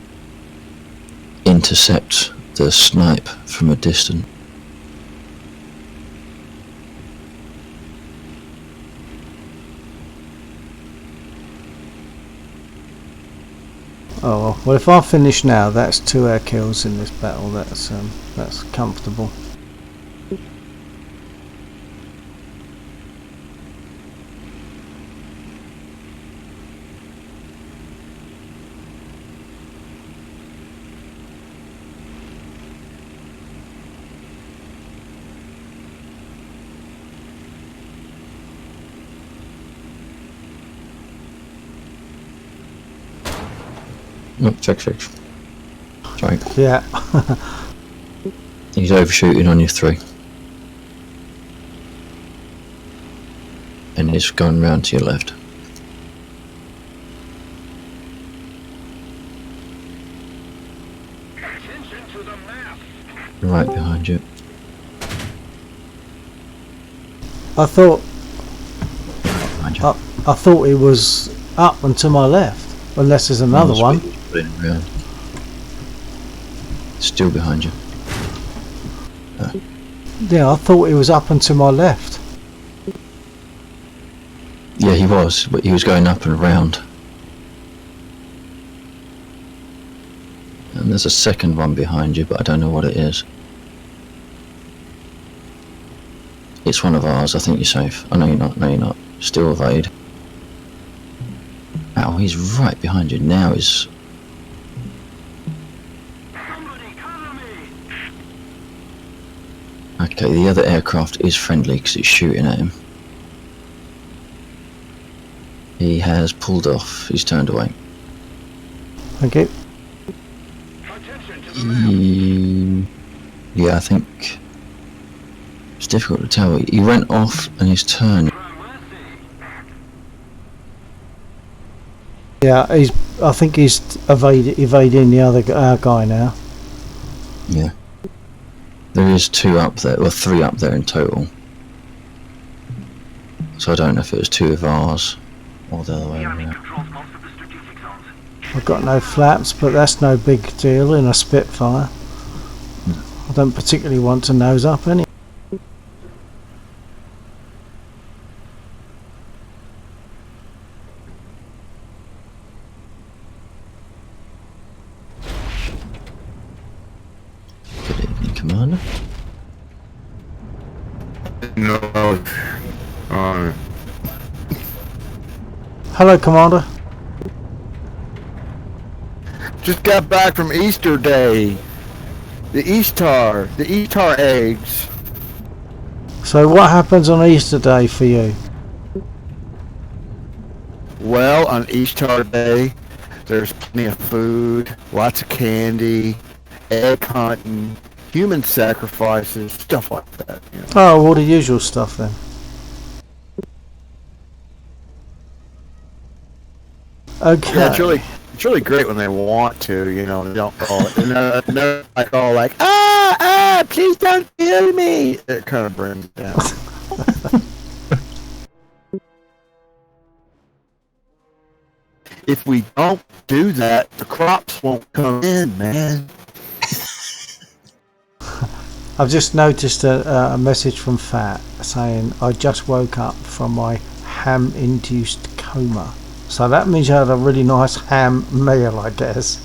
intercept the snipe from a distance. Oh well, if I finish now, that's 2 air kills in this battle. That's comfortable. Oh, check. Sorry. Yeah. He's overshooting on your 3. And he's going round to your left. Right behind you. I thought Behind you. I thought it was up and to my left, unless there's another one. Still behind you. Yeah, I thought it was up and to my left. Yeah, he was, but he was going up and around. And there's a second one behind you, but I don't know what it is. It's one of ours. I think you're safe. Oh, no, you're not. No, you're not. Still evade. Ow, he's right behind you. Now he's... Okay, the other aircraft is friendly because it's shooting at him. He has pulled off. He's turned away. Okay. Yeah, I think it's difficult to tell. He went off and he's turned. Yeah, I think he's evading the other guy now. Yeah. There is 2 up there, or 3 up there in total. So I don't know if it was 2 of ours or the other way around. I've got no flaps, but that's no big deal in a Spitfire. I don't particularly want to nose up any. Good evening, Commander. No. Hello, Commander. Just got back from Easter Day. The Easter eggs. So what happens on Easter Day for you? Well, on Easter Day, there's plenty of food, lots of candy, egg hunting, human sacrifices, stuff like that. You know. Oh, all the usual stuff then. Okay. Yeah, it's really great when they want to, you know, they don't call it. And they're like all like, please don't kill me. It kind of brings it down. If we don't do that, the crops won't come in, man. I've just noticed a message from Fat saying, I just woke up from my ham-induced coma. So that means you had a really nice ham meal, I guess.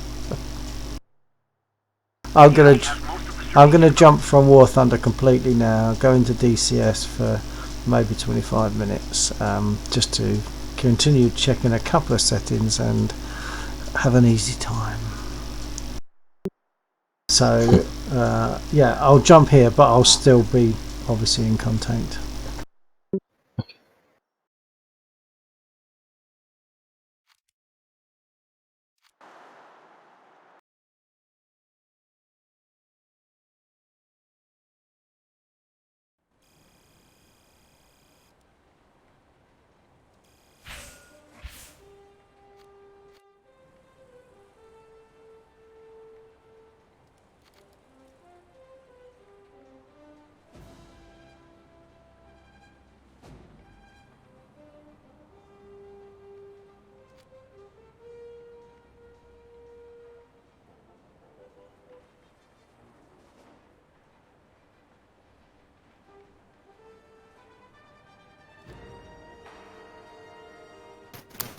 I'm gonna jump from War Thunder completely now, go into DCS for maybe 25 minutes, just to continue checking a couple of settings and have an easy time. So yeah, I'll jump here, but I'll still be obviously in contact.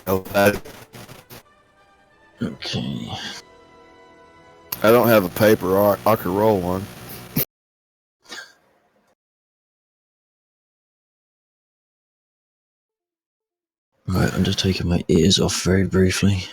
I Okay. don't have a paper. I could roll one. Right, I'm just taking my ears off very briefly.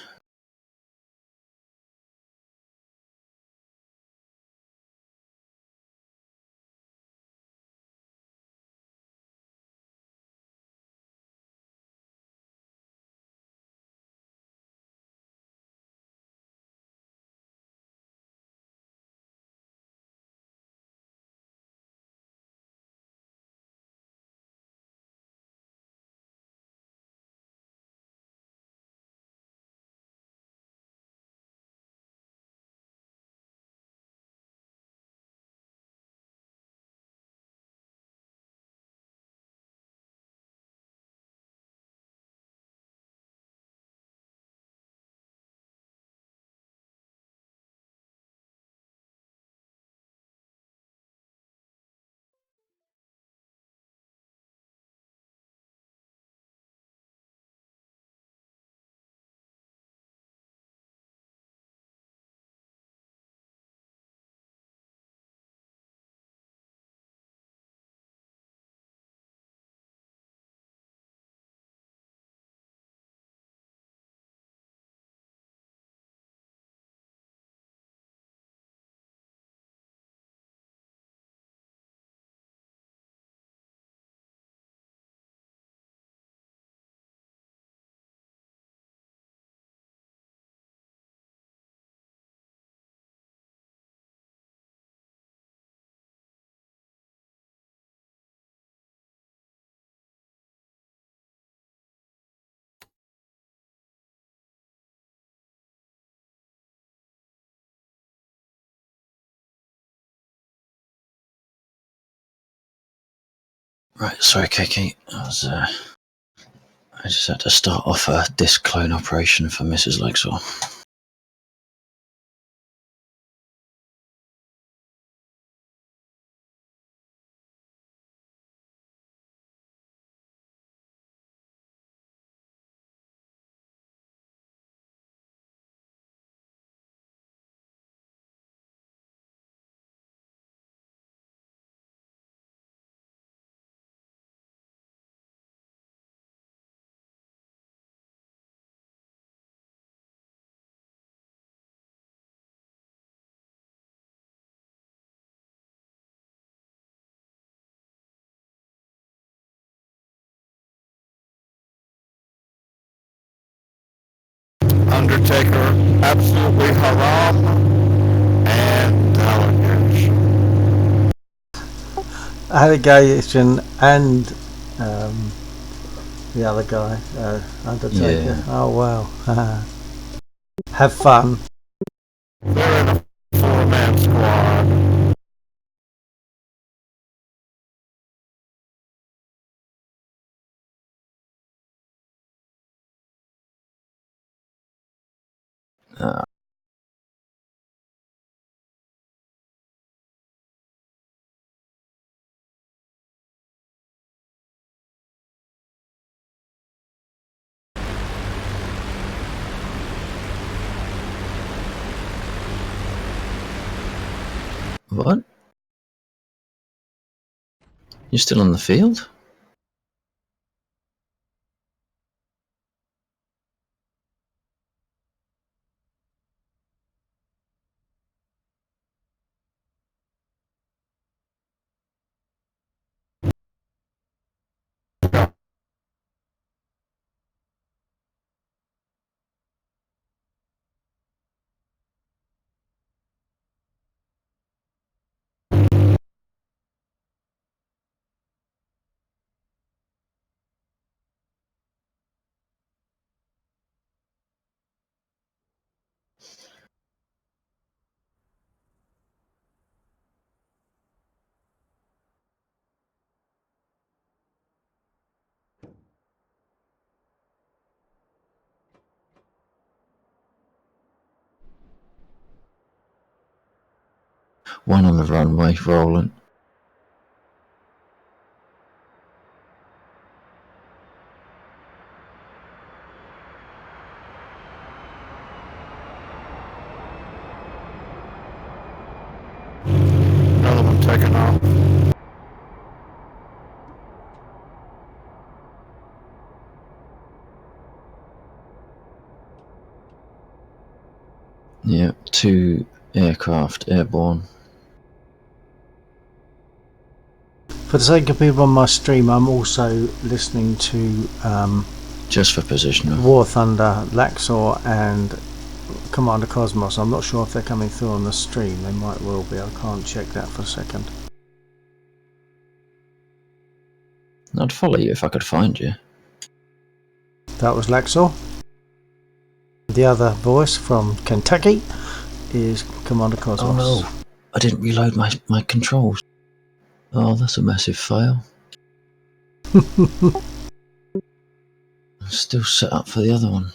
Right, sorry, Kiki. I just had to start off a disc clone operation for Mrs. Lexor. Undertaker, absolutely haram, and alligators. Allegation and The other guy, Undertaker. Yeah. Oh wow. Have fun. They're in a four-man squad. What? You're still on the field? One on the runway, rolling. Another one taking off. Yeah, 2 aircraft airborne. For the sake of people on my stream, I'm also listening to Just for positioner. War Thunder, Laxor, and Commander Cosmos. I'm not sure if they're coming through on the stream. They might well be. I can't check that for a second. I'd follow you if I could find you. That was Laxor. The other voice from Kentucky is Commander Cosmos. Oh no, I didn't reload my controls. Oh, that's a massive fail. I'm still set up for the other one.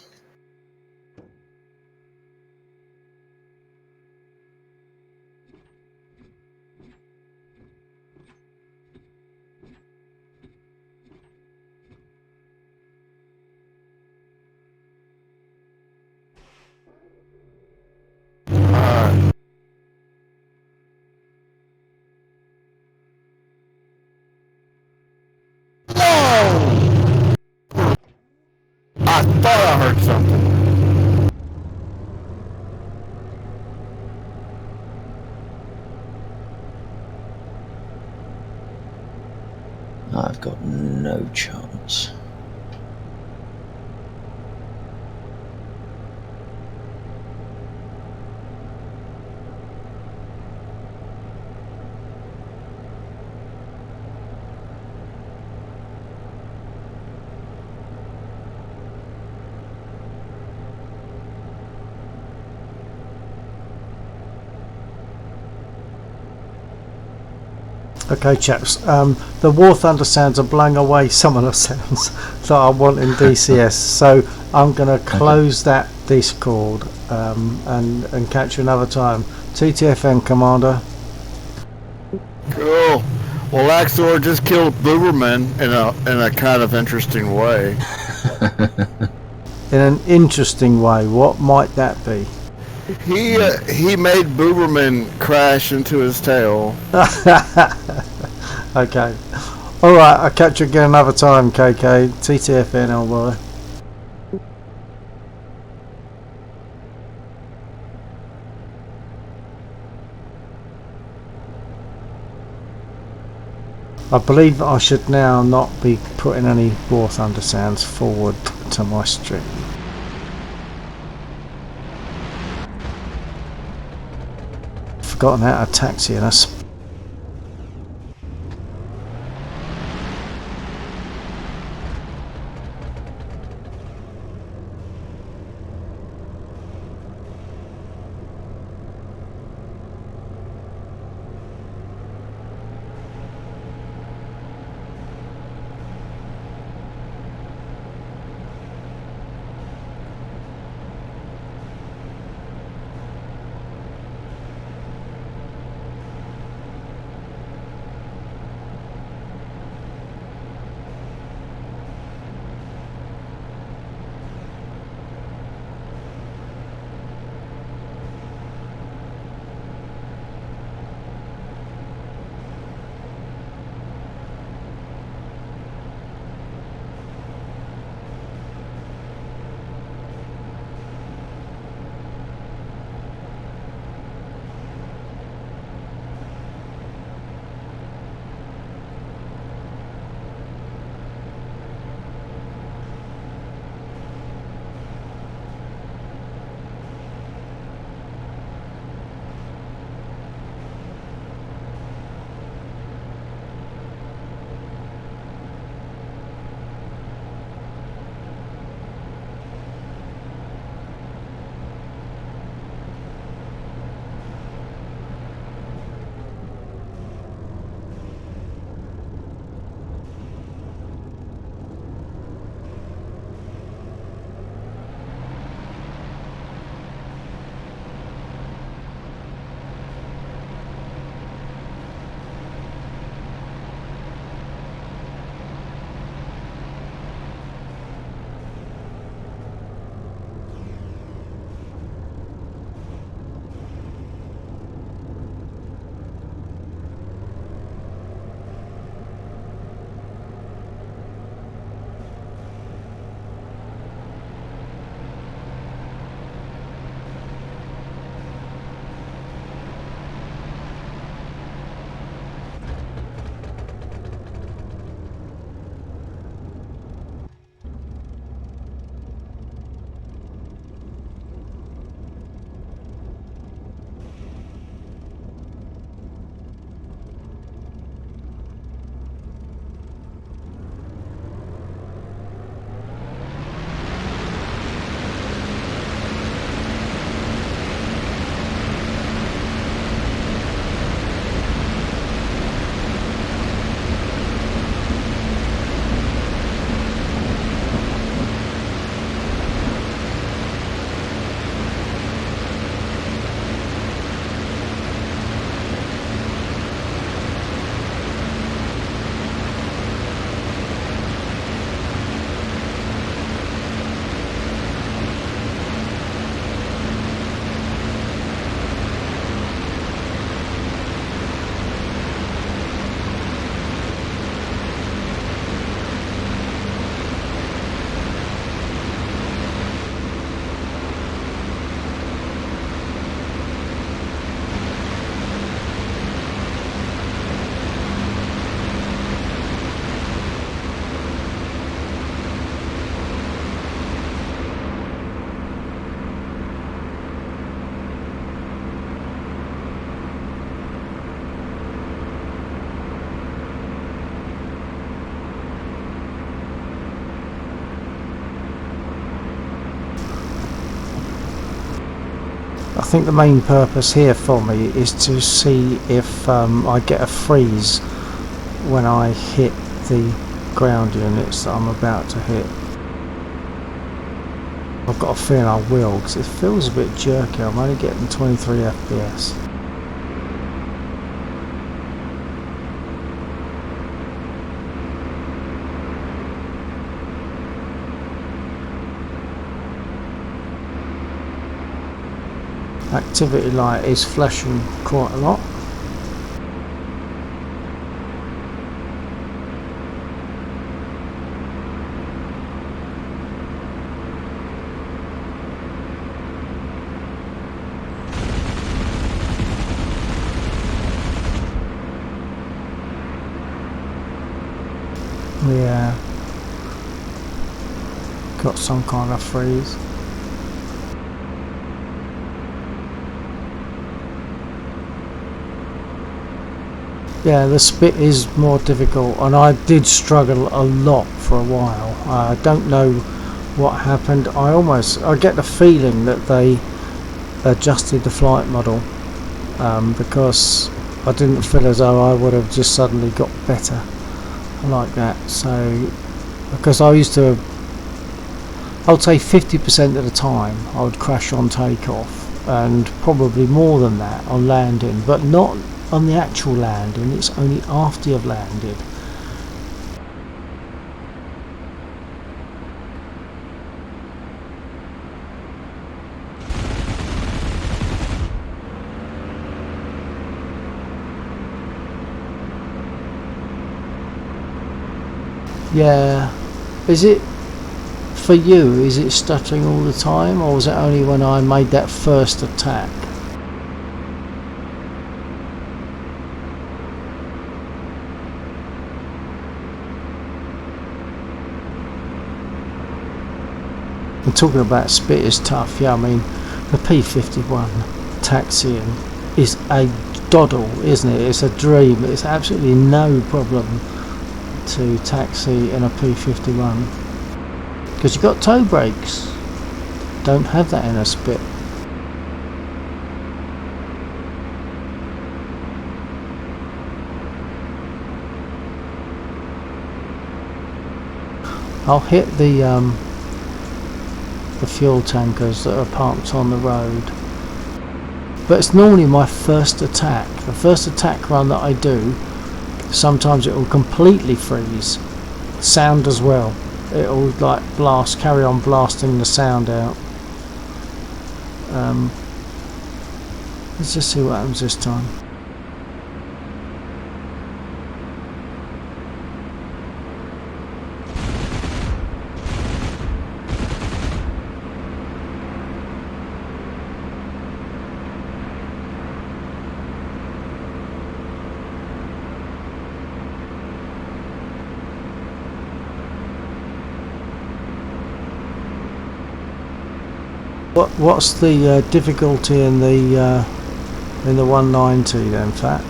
Whoa! I thought I heard something. I've got no chance. Okay, chaps. The War Thunder sounds are blowing away some of the sounds that I want in DCS. So I'm going to close that Discord and catch you another time. TTFN, Commander. Cool. Well, Laxor just killed Booberman in a kind of interesting way. In an interesting way. What might that be? He made Booberman crash into his tail. Okay. Alright, I'll catch you again another time, KK. TTFN, Elboy. I believe I should now not be putting any War Thunder sounds forward to my stream. Forgotten how to taxi in us. think the main purpose here for me is to see if I get a freeze when I hit the ground units that I'm about to hit. I've got a feeling I will, because it feels a bit jerky. I'm only getting 23 FPS. Activity light is flashing quite a lot. Yeah, got some kind of freeze. Yeah, the spit is more difficult, and I did struggle a lot for a while. I don't know what happened. I get the feeling that they adjusted the flight model, because I didn't feel as though I would have just suddenly got better like that. So, because I used to, I would say 50% of the time I would crash on takeoff, and probably more than that on landing, but not on the actual landing. It's only after you've landed. Yeah, is it for you, is it stuttering all the time, or was it only when I made that first attack? And talking about spit is tough, yeah, I mean, the P-51 taxiing is a doddle, isn't it? It's a dream. It's absolutely no problem to taxi in a P-51, because you've got toe brakes. Don't have that in a spit. I'll hit the fuel tankers that are parked on the road, but it's normally my first attack. The first attack run that I do, sometimes it will completely freeze sound as well. It will like carry on blasting the sound out. Let's just see what happens this time. What's the difficulty in the 190 then, Fat?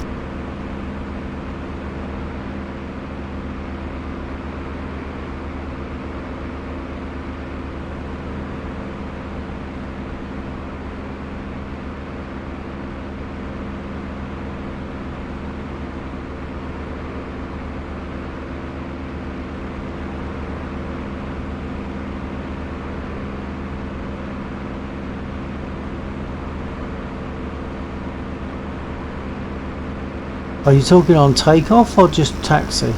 Are you talking on takeoff or just taxi?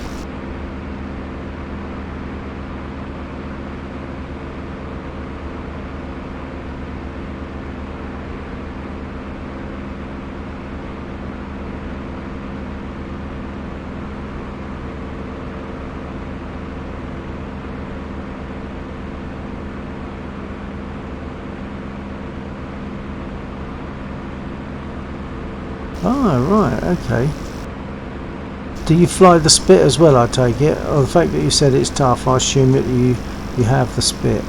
Oh, right, okay. Do you fly the spit as well, I take it? Or the fact that you said it's tough, I assume that you have the spit.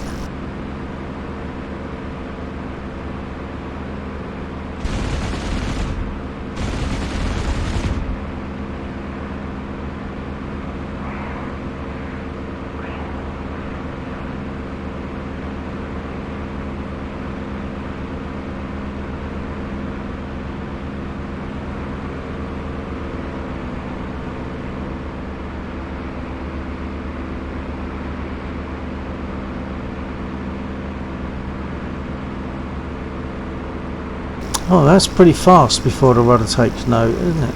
Oh, that's pretty fast before the rudder takes note, isn't it?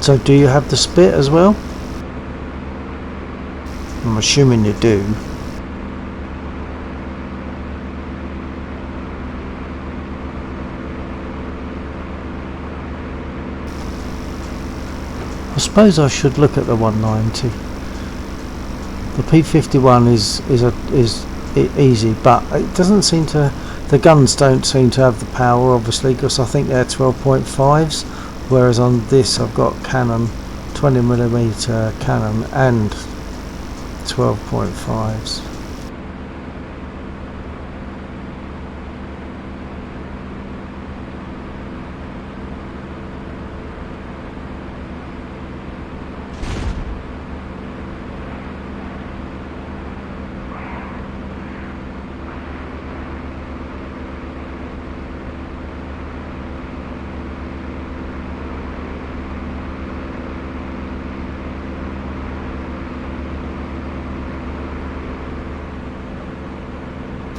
So do you have the spit as well? I'm assuming you do. I suppose I should look at the 190. The P51 is easy, but it doesn't seem to. The guns don't seem to have the power, obviously, because I think they're 12.5s, whereas on this I've got Canon 20mm Canon and 12.5s.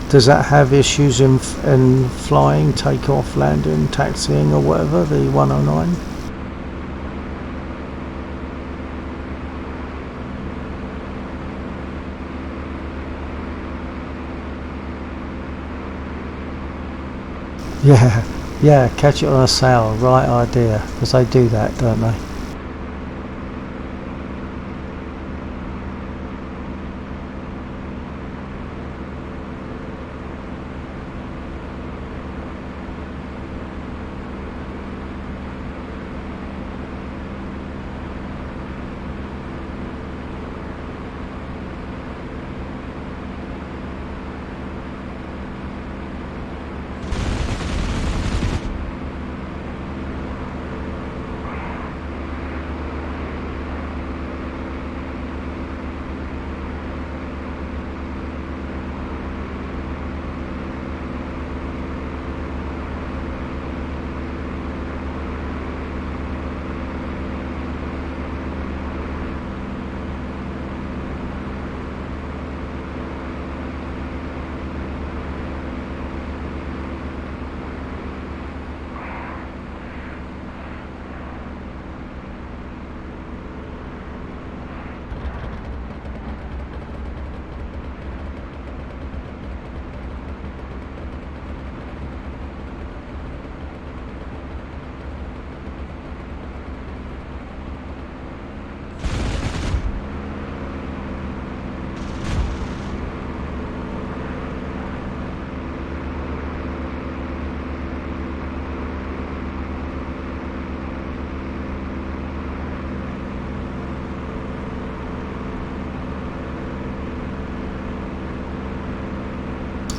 Does that have issues in flying, takeoff, landing, taxiing or whatever, the 109? Yeah, catch it on a sail, right idea, because they do that, don't they?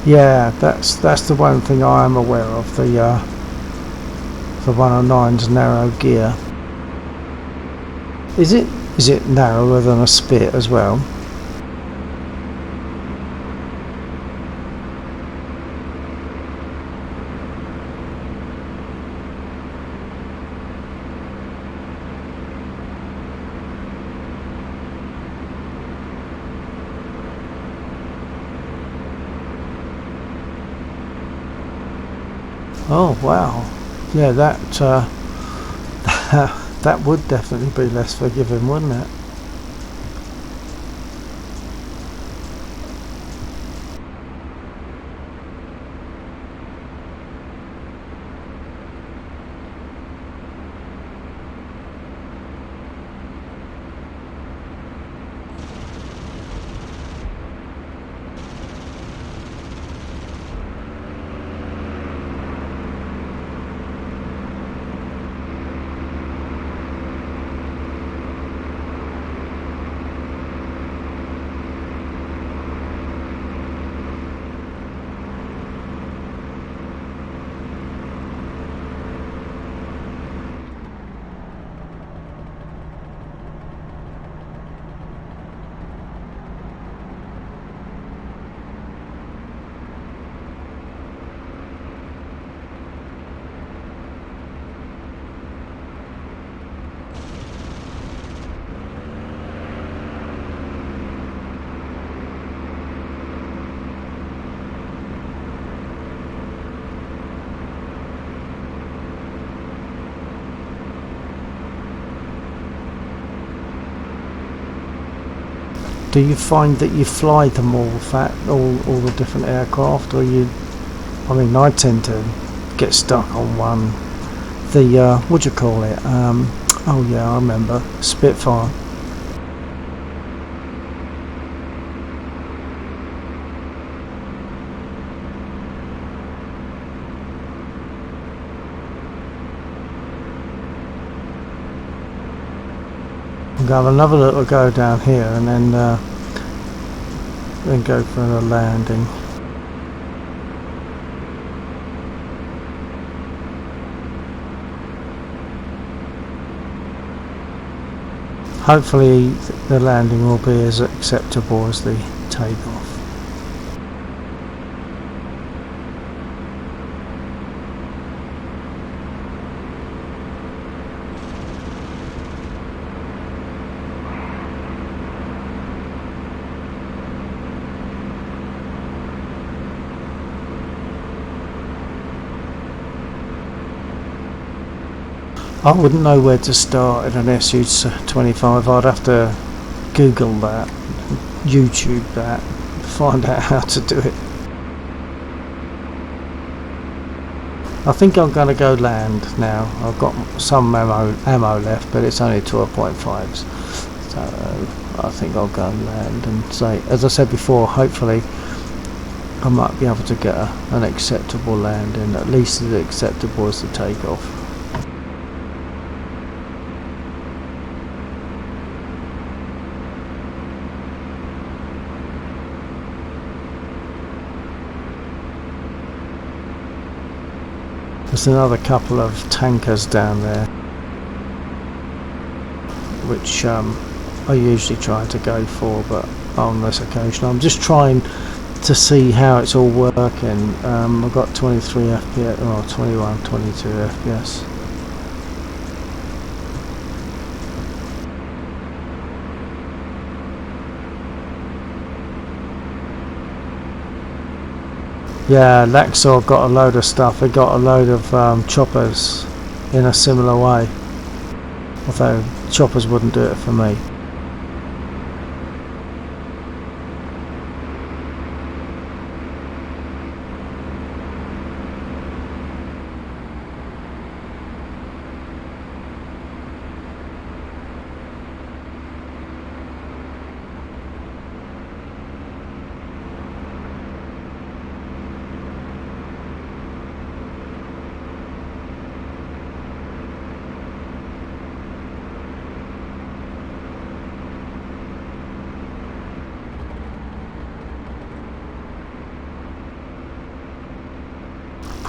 Yeah, that's the one thing I am aware of. The 109's narrow gear. Is it narrower than a Spit as well? Oh wow, yeah, that that would definitely be less forgiving, wouldn't it? Do you find that you fly them all all the different aircraft, or you? I mean, I tend to get stuck on one. The what do you call it? Oh yeah, I remember, Spitfire. I'm going to have another little go down here and then go for a landing. Hopefully the landing will be as acceptable as the takeoff. I wouldn't know where to start in an SU-25. I'd have to Google that, YouTube that, find out how to do it. I think I'm going to go land now. I've got some ammo left, but it's only 12.5s. So I think I'll go and land and say, as I said before, hopefully I might be able to get an acceptable landing, at least as acceptable as the takeoff. There's another couple of tankers down there, which I usually try to go for, but on this occasion I'm just trying to see how it's all working. I've got 23 FPS, or 21, 22 FPS. Yeah, Laxor got a load of stuff. It got a load of choppers in a similar way, although choppers wouldn't do it for me.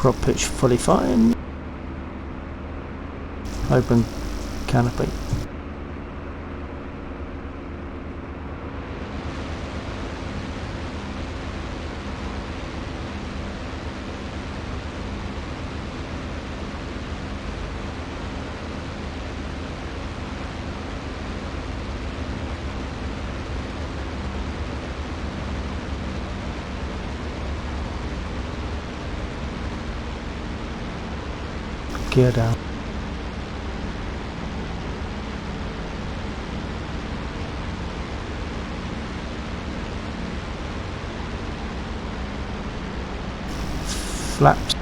Prop pitch fully fine. Open canopy. Gear down. Flaps.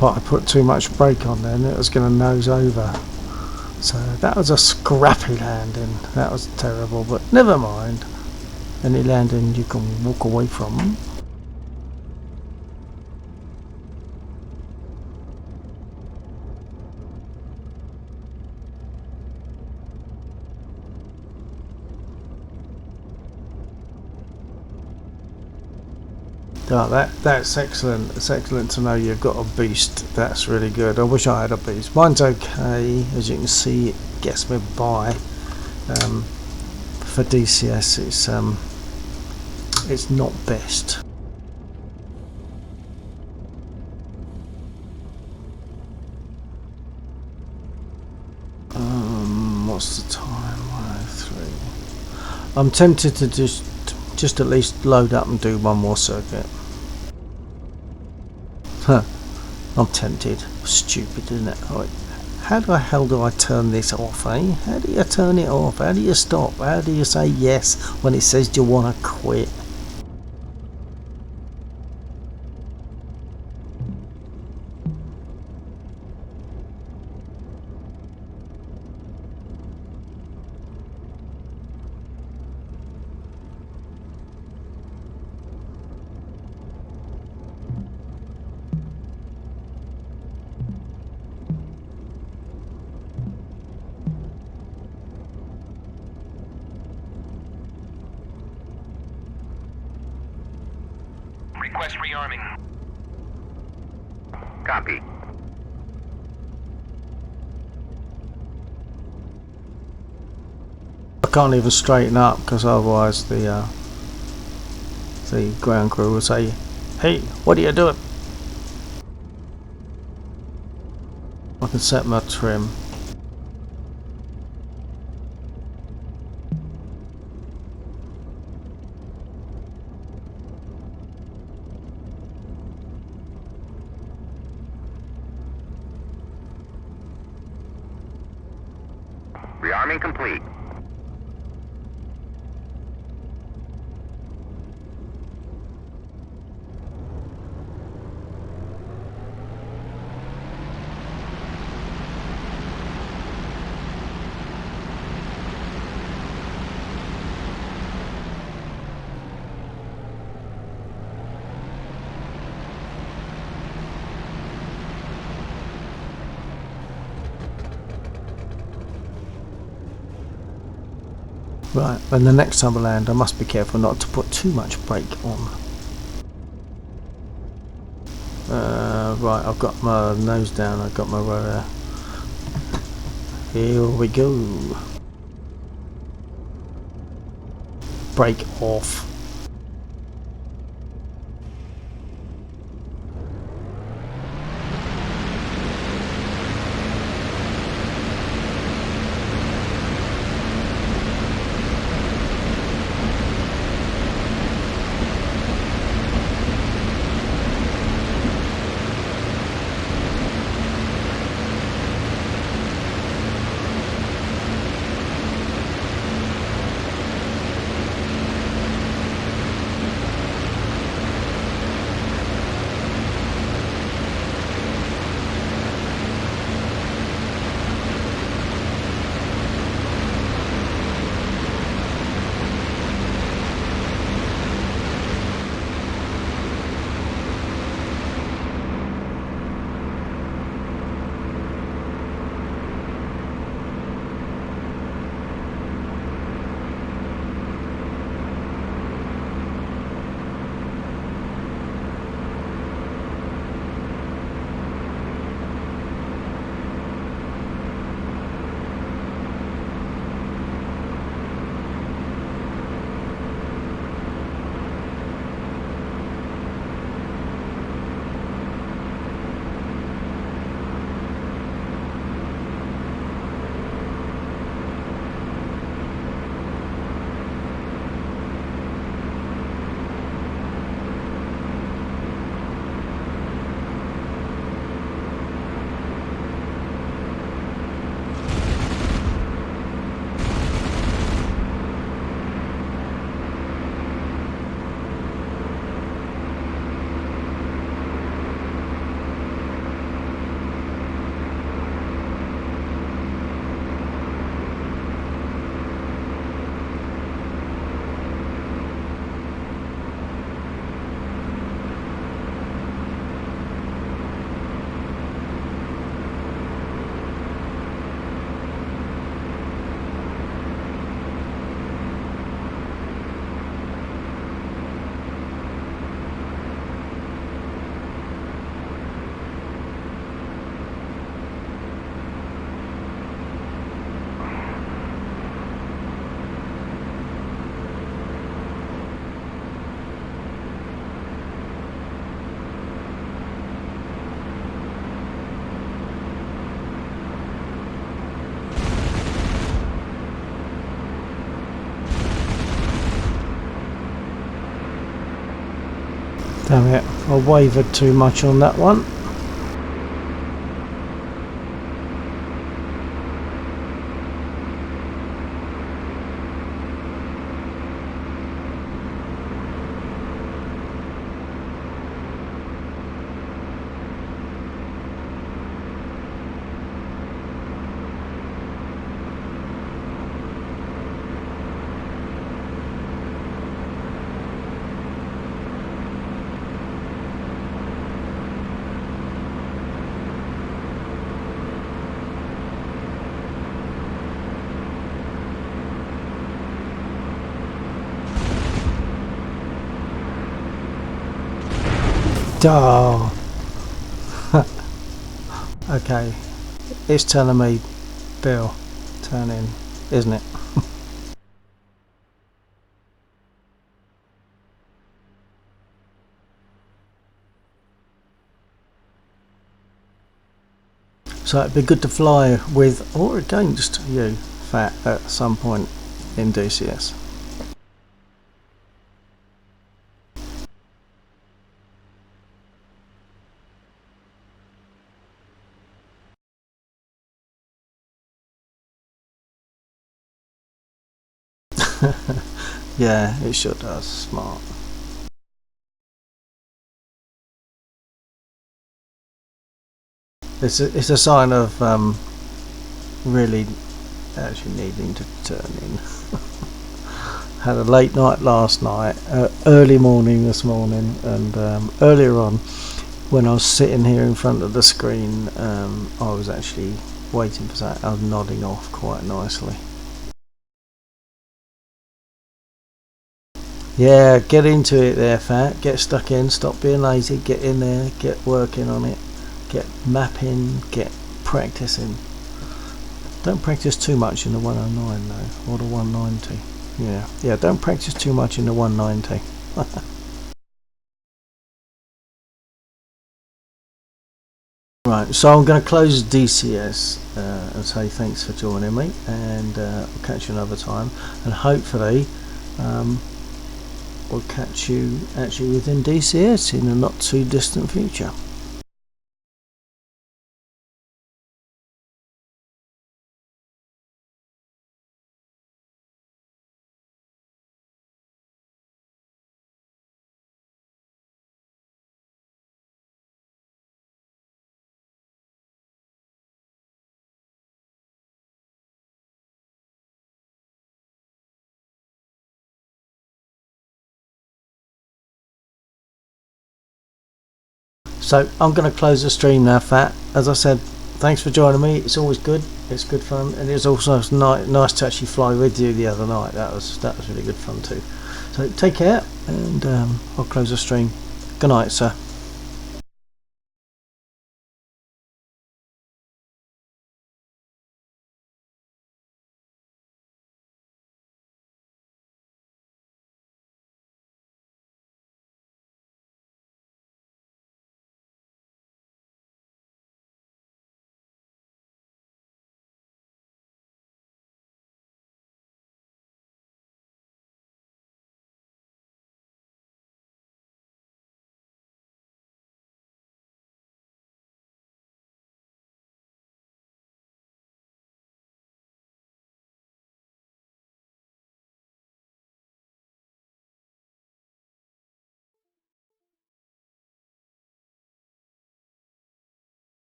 But I put too much brake on there and it was going to nose over. So that was a scrappy landing. That was terrible, but never mind. Any landing you can walk away from. Oh, that's excellent. It's excellent to know you've got a beast. That's really good. I wish I had a beast. Mine's okay, as you can see. It gets me by. For DCS, it's not best. What's the time? I'm tempted to just at least load up and do one more circuit. Huh. I'm tempted. Stupid, isn't it? How the hell do I turn this off, eh? How do you turn it off? How do you stop? How do you say yes when it says you want to quit? Request rearming. Copy. I can't even straighten up because otherwise the ground crew will say, "Hey, what are you doing?" I can set my trim. Rearming complete. Right, and the next time I land I must be careful not to put too much brake on. Right, I've got my nose down, I've got my rotor. Here we go. Brake off. Damn it, I wavered too much on that one. Oh. Okay, it's telling me, Bill, turn in, isn't it? So it'd be good to fly with or against you, Fat, at some point in DCS. Yeah, it sure does. Smart. It's a sign of really actually needing to turn in. Had a late night last night, early morning this morning, and earlier on when I was sitting here in front of the screen, I was actually waiting for that. I was nodding off quite nicely. Yeah, get into it there, Fat. Get stuck in, stop being lazy, get in there, get working on it, get mapping, get practicing. Don't practice too much in the 109 though, or the 190. Yeah, don't practice too much in the 190. Right, so I'm going to close DCS and say thanks for joining me, and I'll catch you another time, and hopefully we'll catch you actually within DCS in a not too distant future. So I'm going to close the stream now, Fat. As I said, thanks for joining me. It's always good. It's good fun, and it's also nice to actually fly with you the other night. That was really good fun too. So take care, and I'll close the stream. Good night, sir.